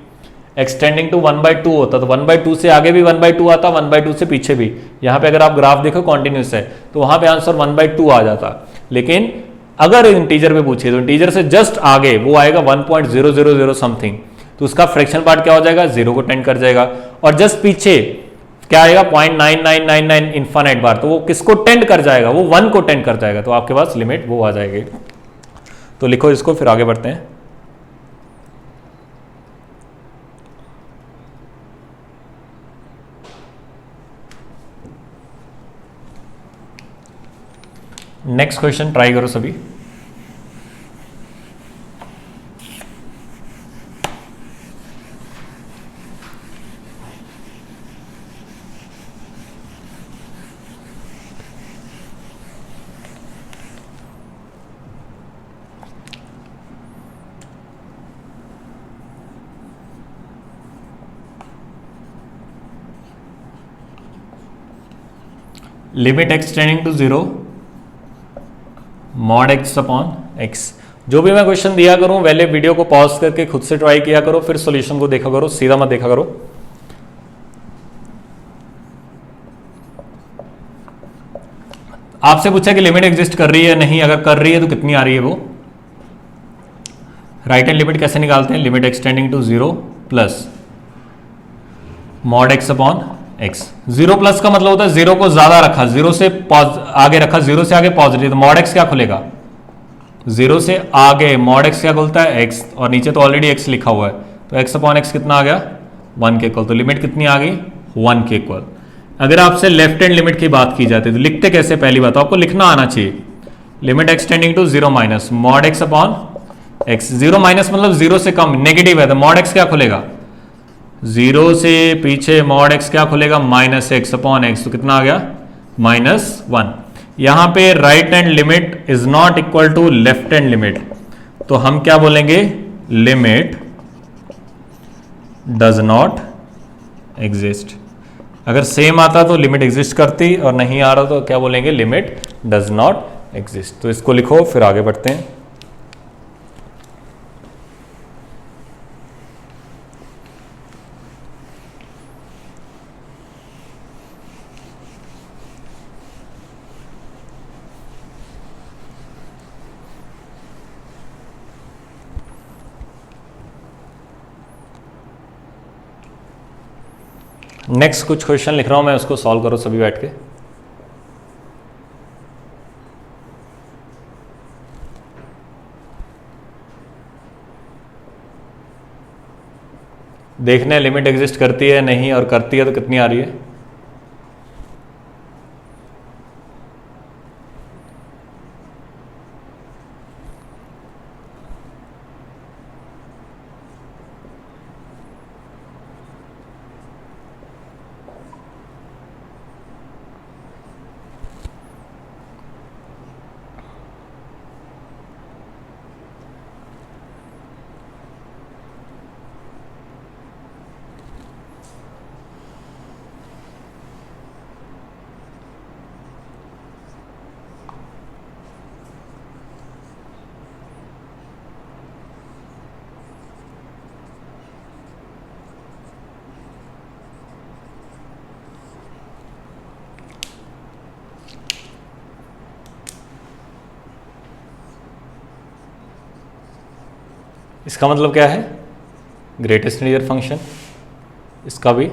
एक्सटेंडिंग टू 1/2 होता, तो 1/2 से आगे भी 1/2 आता, 1/2 से पीछे भी। यहाँ पे अगर आप ग्राफ देखो कॉन्टिन्यूस है तो वहां पे आंसर 1/2 आ जाता। लेकिन अगर इंटीजर पे पूछे तो इंटीजर से जस्ट आगे वो आएगा 1.000 समथिंग, तो उसका फ्रैक्शन पार्ट क्या हो जाएगा 0 को टेंड कर जाएगा। और जस्ट पीछे क्या आएगा 0.9999 इन्फिनिट बार, तो वो किसको टेंड कर जाएगा, वो 1 को टेंड कर जाएगा। तो आपके पास लिमिट वो आ जाएगी। तो लिखो इसको, फिर आगे बढ़ते हैं। नेक्स्ट क्वेश्चन ट्राई करो सभी। Limit x tending to 0 mod x upon x. जो भी मैं क्वेश्चन दिया करूं पहले वीडियो को पॉज करके खुद से ट्राई किया करो, फिर सॉल्यूशन को देखा करो, सीधा मत देखा करो। आपसे पूछा कि लिमिट एग्जिस्ट कर रही है नहीं, अगर कर रही है तो कितनी आ रही है वो। राइट हैंड लिमिट कैसे निकालते हैं, limit x tending to 0 plus mod x upon x. 0 plus का मतलब होता है 0 को ज्यादा रखा, 0 से आगे रखा, 0 से आगे पॉजिटिव, तो मॉड एक्स क्या खुलेगा 0 से आगे, मॉड एक्स क्या खुलता है x, और नीचे तो ऑलरेडी x लिखा हुआ है, तो x अपॉन एक्स कितना आ गया 1 के इक्वल। तो लिमिट कितनी आ गई 1 के इक्वल। अगर आपसे लेफ्ट हैंड लिमिट की बात की जाती है तो लिखते कैसे, पहली बात आपको लिखना आना चाहिए, limit x tending to 0 minus mod x upon x. 0 minus मतलब 0 से कम, नेगेटिव है, तो मॉड एक्स क्या खुलेगा 0 से पीछे मॉड x क्या खुलेगा, -x/x, तो कितना आ गया, -1। यहां पे right hand limit is not equal to left hand limit, तो हम क्या बोलेंगे, लिमिट डज नॉट एग्जिस्ट। अगर सेम आता तो लिमिट एग्जिस्ट करती, और नहीं आ रहा तो क्या बोलेंगे, लिमिट डज नॉट एग्जिस्ट। तो इसको लिखो, फिर आगे बढ़ते हैं। नेक्स्ट कुछ क्वेश्चन लिख रहा हूं मैं, उसको सॉल्व करो सभी बैठ के। देखने लिमिट एग्जिस्ट करती है नहीं, और करती है तो कितनी आ रही है। इसका मतलब क्या है, ग्रेटेस्ट इंटीजर फंक्शन, इसका भी,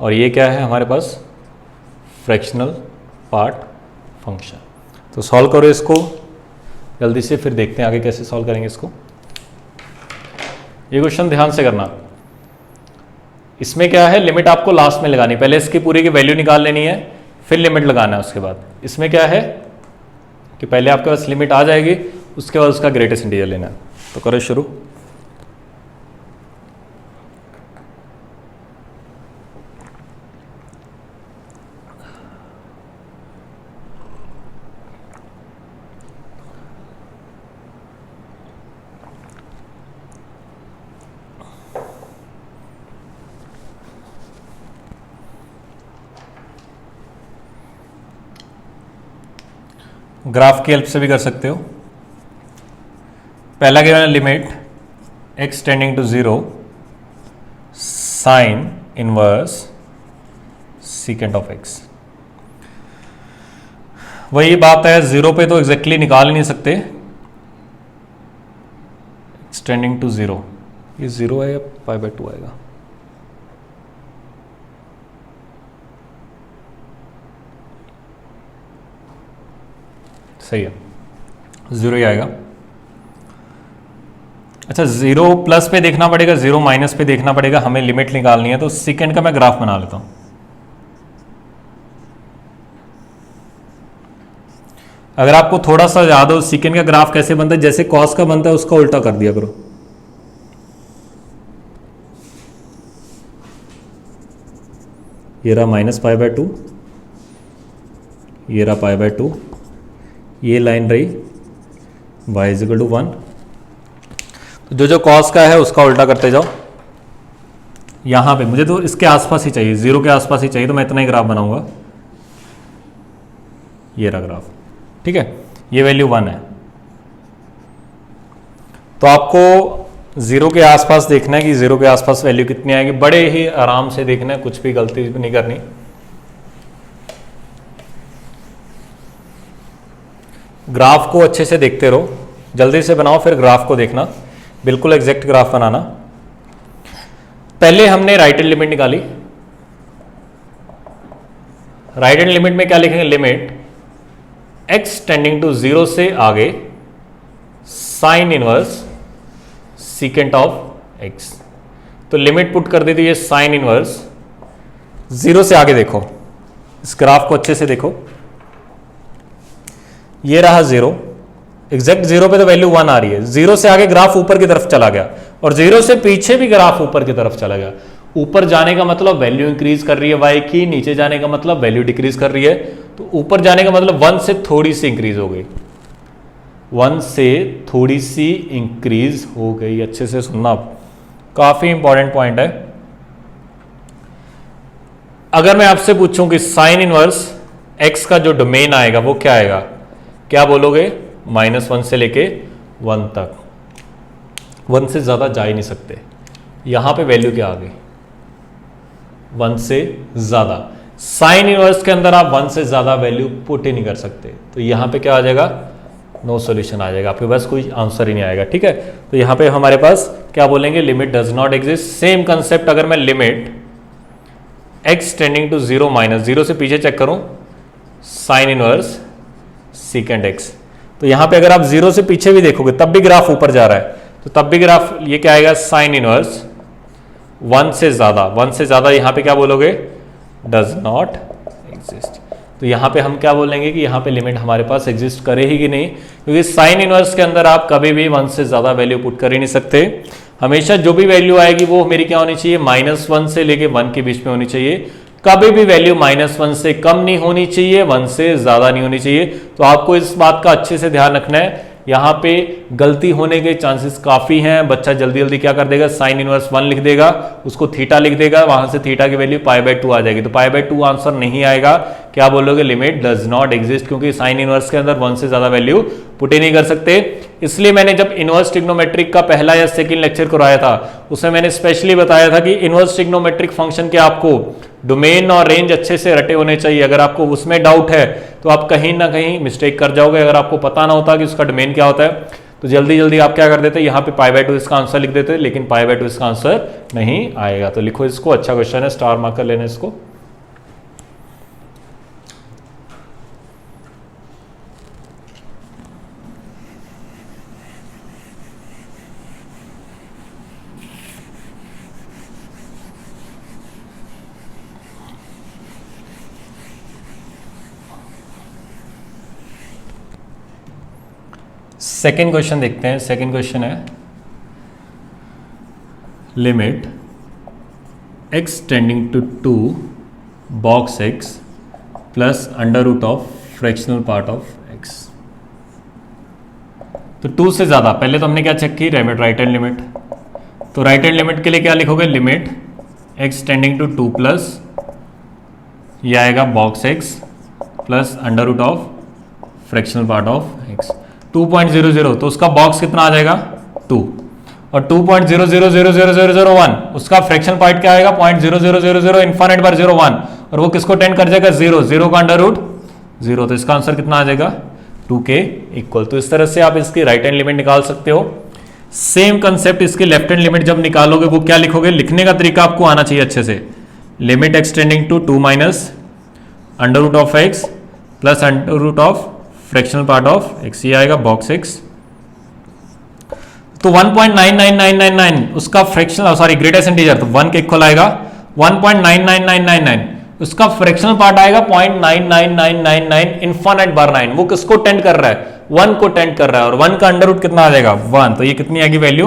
और ये क्या है हमारे पास, फ्रैक्शनल पार्ट फंक्शन। तो सॉल्व करो इसको जल्दी से, फिर देखते हैं आगे कैसे सॉल्व करेंगे इसको। ये क्वेश्चन ध्यान से करना। इसमें क्या है, लिमिट आपको लास्ट में लगानी, पहले इसकी पूरी की वैल्यू निकाल लेनी है, फिर लिमिट लगाना है उसके बाद। इसमें क्या है कि पहले आपके पास लिमिट आ जाएगी, उसके बाद उसका ग्रेटेस्ट इंटीजर लेना है। तो करो शुरू। ग्राफ की हेल्प से भी कर सकते हो। पहला क्या है, limit x tending to 0 sine inverse secant of x। वही बात है, 0 पे तो एग्जैक्टली निकाल ही नहीं सकते, x टेंडिंग टू 0, ये 0 है या π/2 आएगा, सही है 0 ही आएगा। अच्छा 0 प्लस पे देखना पड़ेगा, 0 माइनस पे देखना पड़ेगा, हमें लिमिट निकालनी है। तो सेकेंड का मैं ग्राफ बना लेता हूं। अगर आपको थोड़ा सा याद हो सेकेंड का ग्राफ कैसे बनता है, जैसे कॉस का बनता है उसका उल्टा कर दिया करो। ये रहा -π/2, ये रहा π/2, ये लाइन रही y = 1। तो जो कॉस का है उसका उल्टा करते जाओ। यहां पे मुझे तो इसके आसपास ही चाहिए, 0 के आसपास ही चाहिए, तो मैं इतना ही ग्राफ बनाऊंगा। ये रहा ग्राफ, ठीक है, ये वैल्यू 1 है। तो आपको 0 के आसपास देखना है कि 0 के आसपास वैल्यू कितनी आएगी, बड़े ही आराम से देखना है, कुछ भी गलती नहीं करनी। ग्राफ को अच्छे से देखते रहो, जल्दी से बनाओ, फिर ग्राफ को देखना, बिल्कुल एग्जैक्ट ग्राफ बनाना। पहले हमने राइट हैंड लिमिट निकाली। राइट हैंड लिमिट में क्या लिखेंगे, लिमिट x टेंडिंग टू 0 से आगे sign inverse secant of x। तो लिमिट पुट कर दी थी, ये साइन इनवर्स 0 से आगे देखो, इस ग्राफ को अच्छे से देखो। ये रहा 0, एग्जैक्ट 0 पे तो वैल्यू 1 आ रही है, 0 से आगे ग्राफ ऊपर की तरफ चला गया, और 0 से पीछे भी ग्राफ ऊपर की तरफ चला गया। ऊपर जाने का मतलब वैल्यू इंक्रीज कर रही है y की, नीचे जाने का मतलब वैल्यू डिक्रीज कर रही है। तो ऊपर जाने का मतलब 1 से थोड़ी सी इंक्रीज हो गई, 1 से थोड़ी सी इंक्रीज हो गई। अच्छे से सुनना, काफी इंपॉर्टेंट पॉइंट है। अगर मैं आपसे पूछूं कि साइन इनवर्स x का जो डोमेन आएगा वो क्या आएगा, क्या बोलोगे? -1 से लेके 1 तक, 1 से ज्यादा जा ही नहीं सकते। यहां पे वैल्यू क्या आ गई? 1 से ज्यादा। साइन इनवर्स के अंदर आप 1 से ज्यादा वैल्यू पुट ही नहीं कर सकते, तो यहां पे क्या आ जाएगा? नो सॉल्यूशन आ जाएगा, आपके पास कोई आंसर ही नहीं आएगा। ठीक है, तो यहां पे हमारे पास क्या बोलेंगे? Limit does not exist. Same concept अगर मैं लिमिट x टेंडिंग टू 0 -0 से पीछे चेक करूं, साइन इनवर्स सीकेंड x, तो यहां पे अगर आप 0 से पीछे भी देखोगे तब भी ग्राफ ऊपर जा रहा है, तो तब भी ग्राफ ये क्या आएगा? साइन इनवर्स 1 से ज्यादा। 1 से ज्यादा यहां पे क्या बोलोगे? Does not exist. तो यहां पे हम क्या बोलेंगे कि यहां पे लिमिट हमारे पास एग्जिस्ट करे ही कि नहीं, क्योंकि साइन इनवर्स के अंदर आप कभी भी 1 से ज्यादा वैल्यू पुट कर ही नहीं सकते। हमेशा जो भी वैल्यू आएगी वो मेरी क्या होनी चाहिए? -1 से लेके 1 के बीच में होनी चाहिए। कभी भी वैल्यू -1 से कम नहीं होनी चाहिए, 1 से ज्यादा नहीं होनी चाहिए। तो आपको इस बात का अच्छे से ध्यान रखना है। यहां पे गलती होने के चांसेस काफी हैं। बच्चा जल्दी जल्दी क्या कर देगा? साइन इनवर्स 1 लिख देगा, उसको थीटा लिख देगा, वहां से थीटा की वैल्यू π/2 आ जाएगी, तो π/2 आंसर नहीं आएगा। क्या बोलोगे? लिमिट डज नॉट एग्जिस्ट, क्योंकि साइन इनवर्स के अंदर 1 से ज्यादा वैल्यू पुट ही नहीं कर सकते। इसलिए मैंने जब इनवर्स ट्रिग्नोमेट्रिक का पहला या सेकंड लेक्चर करवाया था, उसमें मैंने स्पेशली बताया था कि इनवर्स ट्रिग्नोमेट्रिक फंक्शन के आपको डोमेन और रेंज अच्छे से रटे होने चाहिए। अगर आपको उसमें डाउट है तो आप कहीं ना कहीं मिस्टेक कर जाओगे। अगर आपको पता ना होता कि उसका डोमेन क्या होता है, तो जल्दी जल्दी आप क्या कर देते? यहाँ पे π/2 इसका आंसर लिख देते, लेकिन π/2 इसका आंसर नहीं आएगा। तो लिखो इसको, अच्छा क्वेश्चन है, स्टार मार्कर लेना इसको। सेकेंड क्वेश्चन देखते हैं। सेकेंड क्वेश्चन है limit x tending to 2 box x plus √ of fractional part of x। तो 2 से ज्यादा, पहले तो हमने क्या चेक की? Limit, right hand limit. तो राइट हैंड लिमिट के लिए क्या लिखोगे? Limit x tending to 2 plus ये आएगा box x plus √ of fractional part of x 2.00, तो उसका बॉक्स कितना आ जाएगा? 2, और 2.00000001 उसका फ्रैक्शन पार्ट क्या आएगा? 0.0000 इन्फिनिट बार 0 1, और वो किसको टेंड कर जाएगा? 0, 0 का √0, तो इसका आंसर कितना आ जाएगा? 2 के इक्वल। तो इस तरह से आप इसकी राइट हैंड लिमिट निकाल सकते हो। सेम कंसेप्ट इसकी लेफ्ट हैंड लिमिट जब निकालोगे वो क्या लिखोगे? लिखने का तरीका आपको आना चाहिए अच्छे से। Limit x tending to 2 minus √ of x plus √ of fractional part of x, ये आएगा बॉक्स x। तो 1.99999 उसका फ्रैक्शनल, सॉरी ग्रेटेस्ट इंटीजर, तो 1 के इक्वल आएगा। 1.99999 उसका फ्रैक्शनल पार्ट आएगा 0.99999 इन्फिनिट बार 9। वो किसको टेंड कर रहा है? 1 को टेंड कर रहा है, और 1 का अंडर रूट कितना आ जाएगा? 1, तो ये कितनी आएगी वैल्यू?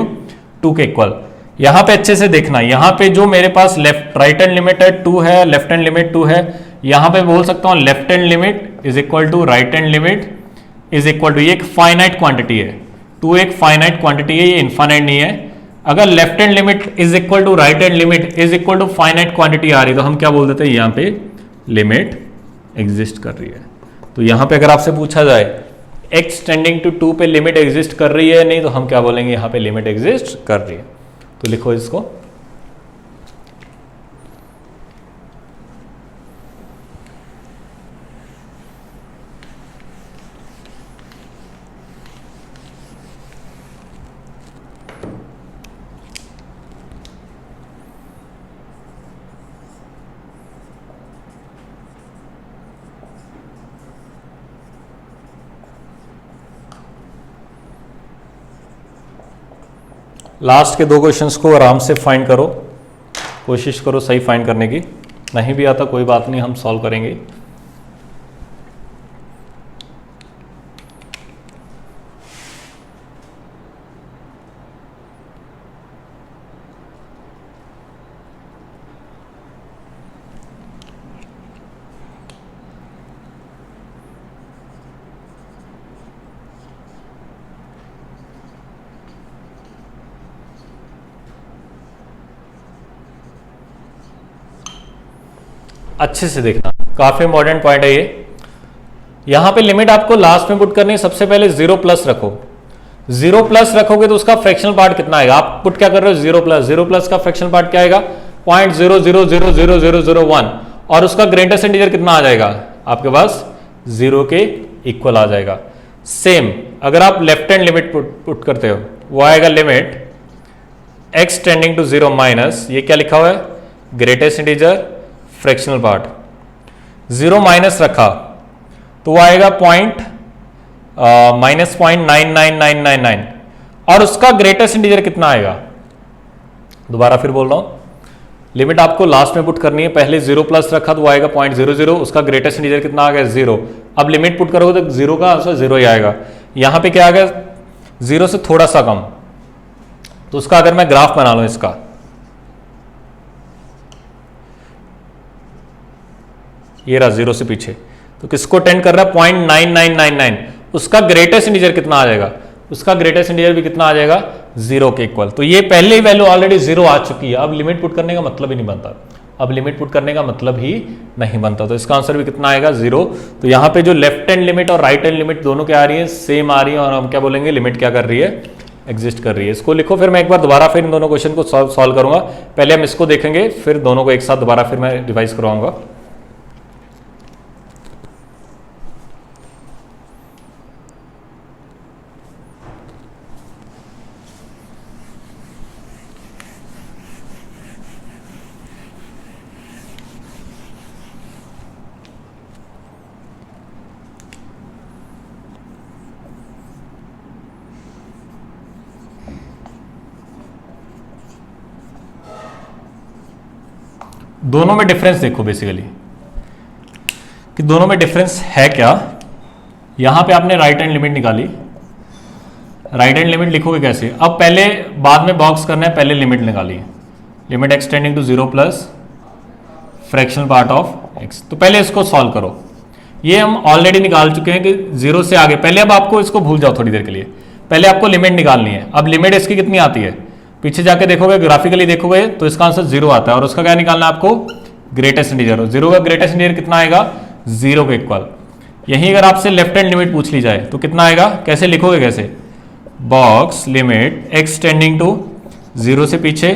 2 के इक्वल। यहां पे अच्छे से देखना, यहां पे जो मेरे पास लेफ्ट राइट हैंड लिमिट है 2 है, लेफ्ट हैंड लिमिट 2 है। यहां पे बोल सकता हूं left hand limit is equal to right hand limit is equal to, ये एक फाइनाइट क्वांटिटी है, 2 एक फाइनाइट क्वांटिटी है, ये इनफाइनाइट नहीं है। अगर left hand limit is equal to right hand limit is equal to finite quantity आ रही, तो हम क्या बोल देते हैं? यहां पे लिमिट एग्जिस्ट कर रही है। तो यहां पे अगर आपसे पूछा जाए x टेंडिंग टू 2 पे लिमिट एग्जिस्ट कर रही है नहीं, तो हम क्या बोलेंगे? यहां पे लिमिट एग्जिस्ट कर रही है। तो लिखो इसको। लास्ट के 2 क्वेश्चंस को आराम से फाइंड करो, कोशिश करो सही फाइंड करने की। नहीं भी आता कोई बात नहीं, हम सॉल्व करेंगे। अच्छे से देखना, काफी इंपॉर्टेंट पॉइंट है ये। यहां पे लिमिट आपको लास्ट में पुट करनी है। सबसे पहले 0 प्लस रखो। 0 प्लस रखोगे तो उसका फ्रैक्शनल पार्ट कितना आएगा? आप पुट क्या कर रहे हो? 0 प्लस। 0 प्लस का फ्रैक्शनल पार्ट क्या आएगा? 0.00000001। और उसका ग्रेटेस्ट इंटीजर कितना आ जाएगा? आपके पास 0 के इक्वल आ जाएगा। सेम अगर आप लेफ्ट हैंड लिमिट पुट करते हो, वो आएगा limit x tending to 0 minus, ये क्या लिखा हुआ है? Greatest integer fractional part. 0 minus रखा तो वो आएगा -0.999999 और उसका ग्रेटेस्ट इंटीजर कितना आएगा? दोबारा फिर बोल रहा हूं, लिमिट आपको लास्ट में पुट करनी है। पहले 0 प्लस रखा तो वो आएगा 0.00, उसका ग्रेटेस्ट इंटीजर कितना आ गया? 0। अब लिमिट पुट करोगे तो 0 का आंसर 0 ही आएगा। यहां पे क्या आ गया? 0 से थोड़ा सा कम। तो उसका अगर मैं ग्राफ बना लूं इसका, ये रहा 0 से पीछे, तो किसको टेंड कर रहा है? 0.9999। उसका ग्रेटेस्ट इंटीजर कितना आ जाएगा? उसका ग्रेटेस्ट इंटीजर भी कितना आ जाएगा? 0 के इक्वल। तो ये पहले ही वैल्यू ऑलरेडी 0 आ चुकी है। अब लिमिट पुट करने का मतलब ही नहीं बनता। अब लिमिट पुट करने का मतलब ही नहीं बनता। तो इसका आंसर भी कितना आएगा? 0। तो यहां पे जो लेफ्ट हैंड लिमिट और राइट हैंड लिमिट दोनों क्या आ रही है? सेम आ रही है। और हम क्या बोलेंगे? लिमिट क्या कर रही है? एग्जिस्ट कर रही है। इसको लिखो, फिर मैं एक बार दोबारा फिर इन दोनों क्वेश्चन को सॉल्व करूंगा। पहले हम इसको देखेंगे, फिर दोनों को एक साथ दोबारा फिर मैं रिवाइज करवाऊंगा। दोनों में डिफरेंस देखो बेसिकली कि दोनों में डिफरेंस है क्या। यहां पे आपने राइट हैंड लिमिट निकाली। राइट हैंड लिमिट लिखोगे कैसे? अब पहले बाद में बॉक्स करना है, पहले लिमिट निकालिए। Limit x tending to 0 plus fractional part of x। तो पहले इसको सॉल्व करो। ये हम ऑलरेडी निकाल चुके हैं कि 0 से आगे। पहले अब आपको इसको भूल जाओ थोड़ी देर के लिए, पहले आपको लिमिट निकालनी है। अब लिमिट इसकी कितनी आती है? पीछे जाके देखोगे, ग्राफिकली देखोगे तो इसका आंसर 0 आता है। और उसका क्या निकालना है आपको? Greatest integer. 0 का ग्रेटेस्ट इंटीजर कितना आएगा? 0 के इक्वल। यही अगर आपसे लेफ्ट हैंड लिमिट पूछ ली जाए तो कितना आएगा? कैसे लिखोगे? कैसे? Box limit x tending to 0 से पीछे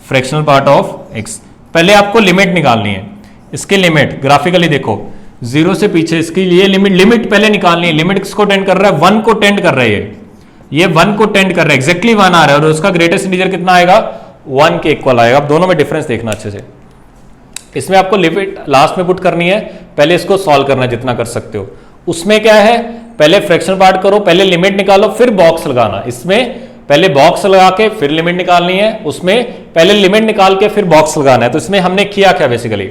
फ्रैक्शनल पार्ट ऑफ x। पहले आपको लिमिट निकालनी है। इसकी लिमिट ग्राफिकली देखो, 0 से पीछे इसकी लिए लिमिट पहले निकालनी है। लिमिट किसको टेंड कर रहा है? 1 को टेंड कर रहा है। ये 1 को टेंड कर रहा है, एग्जैक्टली 1 आ रहा है। और उसका ग्रेटेस्ट इंटीजर कितना आएगा? 1 के इक्वल आएगा। अब दोनों में डिफरेंस देखना अच्छे से। इसमें आपको लिमिट लास्ट में पुट करनी है, पहले इसको सॉल्व करना जितना कर सकते हो। उसमें क्या है? पहले फ्रैक्शनल पार्ट करो, पहले लिमिट निकालो, फिर बॉक्स लगाना। इसमें पहले बॉक्स लगा के फिर लिमिट निकालनी है, उसमें पहले लिमिट निकाल के फिर बॉक्स लगाना है। तो इसमें हमने किया क्या? बेसिकली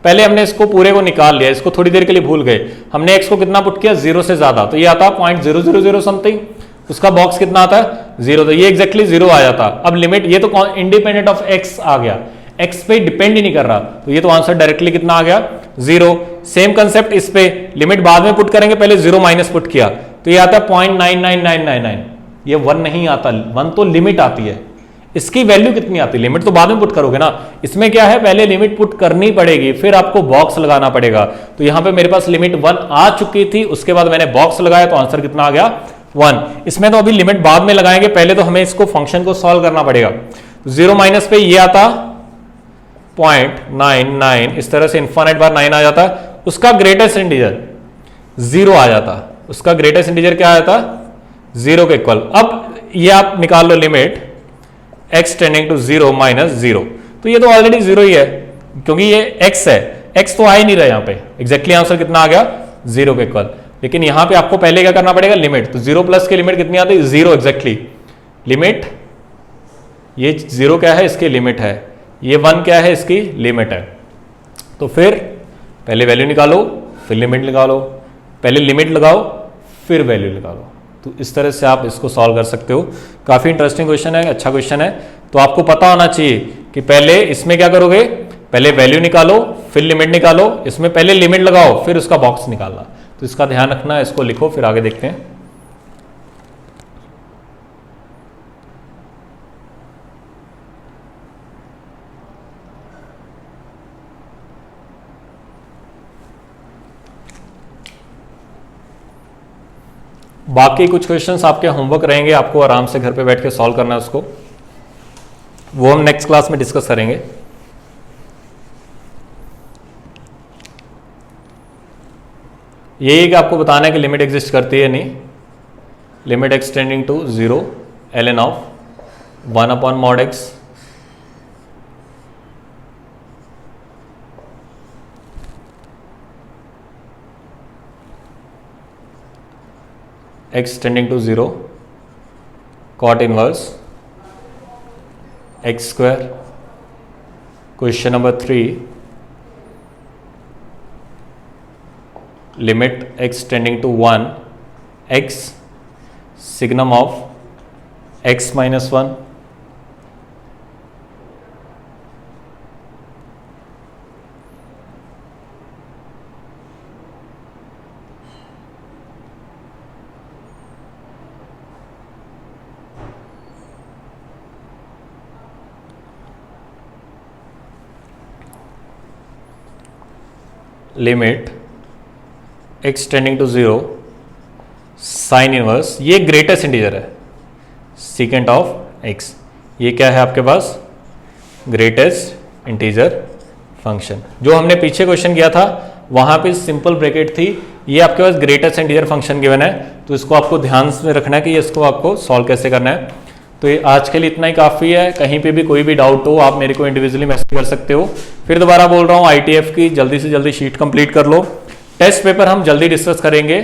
पहले हमने इसको पूरे को निकाल लिया, इसको थोड़ी देर के लिए भूल गए। हमने x को कितना पुट किया? 0 से ज्यादा, तो ये आता 0.000 समथिंग। उसका बॉक्स कितना आता है? 0। तो ये एग्जैक्टली 0 आ जाता। अब लिमिट, ये तो इंडिपेंडेंट ऑफ x आ गया, x पे डिपेंड ही नहीं कर रहा, तो ये तो आंसर डायरेक्टली कितना आ गया? 0। सेम कंसेप्ट इस पे, लिमिट बाद में पुट करेंगे, पहले 0 माइनस पुट किया तो ये आता है 0.99999। ये 1 नहीं आता, 1 तो लिमिट आती है। इसकी वैल्यू कितनी आती है? लिमिट तो बाद में पुट करोगे ना। इसमें क्या है? पहले लिमिट पुट करनी पड़ेगी, फिर आपको बॉक्स लगाना पड़ेगा। तो यहां पे मेरे पास लिमिट 1 आ चुकी थी, उसके बाद मैंने बॉक्स लगाया तो आंसर कितना आ गया? 1। इसमें तो अभी लिमिट बाद में लगाएंगे, पहले तो हमें इसको फंक्शन को सॉल्व करना पड़ेगा। 0 माइनस पे ये आता 0.99, इस तरह से इन्फाइनाइट बार 9 आ जाता। उसका ग्रेटेस्ट इंटीजर 0 आ जाता। उसका ग्रेटेस्ट इंटीजर क्या आ जाता? 0 के इक्वल। अब ये आप निकाल लो limit x tending to 0 minus 0। तो ये तो ऑलरेडी 0 ही है, क्योंकि ये x है। x तो आ ही नहीं रहा यहां पे। एग्जैक्टली आंसर कितना आ गया? 0 के इक्वल। लेकिन यहां पे आपको पहले क्या करना पड़ेगा? लिमिट। तो 0 प्लस की लिमिट कितनी आती है? 0 एग्जैक्टली। लिमिट, ये 0 क्या है? इसकी लिमिट है। ये 1 क्या है? इसकी लिमिट है। तो फिर पहले वैल्यू निकालो, फिर लिमिट निकालो, पहले लिमिट लगाओ, फिर वैल्यू निकालो। तो इस तरह से आप इसको सॉल्व कर सकते हो। काफी इंटरेस्टिंग क्वेश्चन है, अच्छा क्वेश्चन है। तो आपको पता होना चाहिए कि पहले इसमें क्या करोगे? पहले वैल्यू निकालो, फिर लिमिट निकालो, इसमें पहले लिमिट लगाओ, फिर उसका बॉक्स निकालना। तो इसका ध्यान रखना, इसको लिखो, फिर आगे देखते हैं। बाकी कुछ क्वेश्चंस आपके होमवर्क रहेंगे, आपको आराम से घर पे बैठ के सॉल्व करना है उसको, वो हम नेक्स्ट क्लास में डिस्कस करेंगे। यही कि आपको बताना है कि लिमिट एग्जिस्ट करती है नहीं। Limit x tending to 0 ln of 1 upon mod x x tending to 0 cot inverse x square. Question number 3, limit x tending to 1 x signum of x minus 1. Limit x tending to 0 sine inverse, ये ग्रेटेस्ट इंटीजर है, सीकेंट ऑफ x, ये क्या है आपके पास, ग्रेटेस्ट इंटीजर फंक्शन। जो हमने पीछे क्वेश्चन किया था वहां पे सिंपल ब्रैकेट थी, ये आपके पास ग्रेटेस्ट इंटीजर फंक्शन गिवन है, तो इसको आपको ध्यान में रखना है कि इसको आपको सॉल्व कैसे करना है। तो ये आज के लिए इतना ही काफ़ी है। कहीं पे भी कोई भी डाउट हो आप मेरे को इंडिविजुअली मैसेज कर सकते हो। फिर दोबारा बोल रहा हूँ, ITF की जल्दी से जल्दी शीट कंप्लीट कर लो। टेस्ट पेपर हम जल्दी डिस्कस करेंगे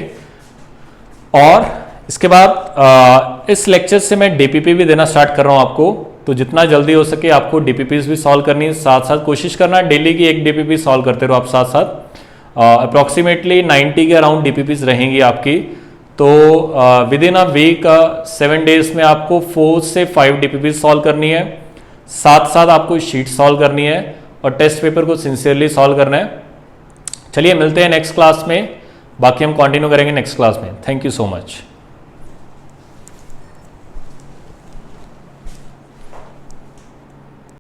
और इसके बाद इस लेक्चर से मैं DPP भी देना स्टार्ट कर रहा हूँ आपको, तो जितना जल्दी हो सके आपको DPPs भी सॉल्व करनी है, साथ साथ कोशिश करना डेली की एक DPP सॉल्व करते रहो आप साथ साथ। अप्रॉक्सीमेटली 90 के अराउंड DPPs रहेंगी आपकी, तो with in a week 7 days में आपको 4 से 5 DPP सॉल्व करनी है, साथ साथ आपको शीट सॉल्व करनी है और टेस्ट पेपर को सिंसियरली सॉल्व करना है। चलिए मिलते हैं नेक्स्ट क्लास में, बाकी हम कंटिन्यू करेंगे नेक्स्ट क्लास में। Thank you so much.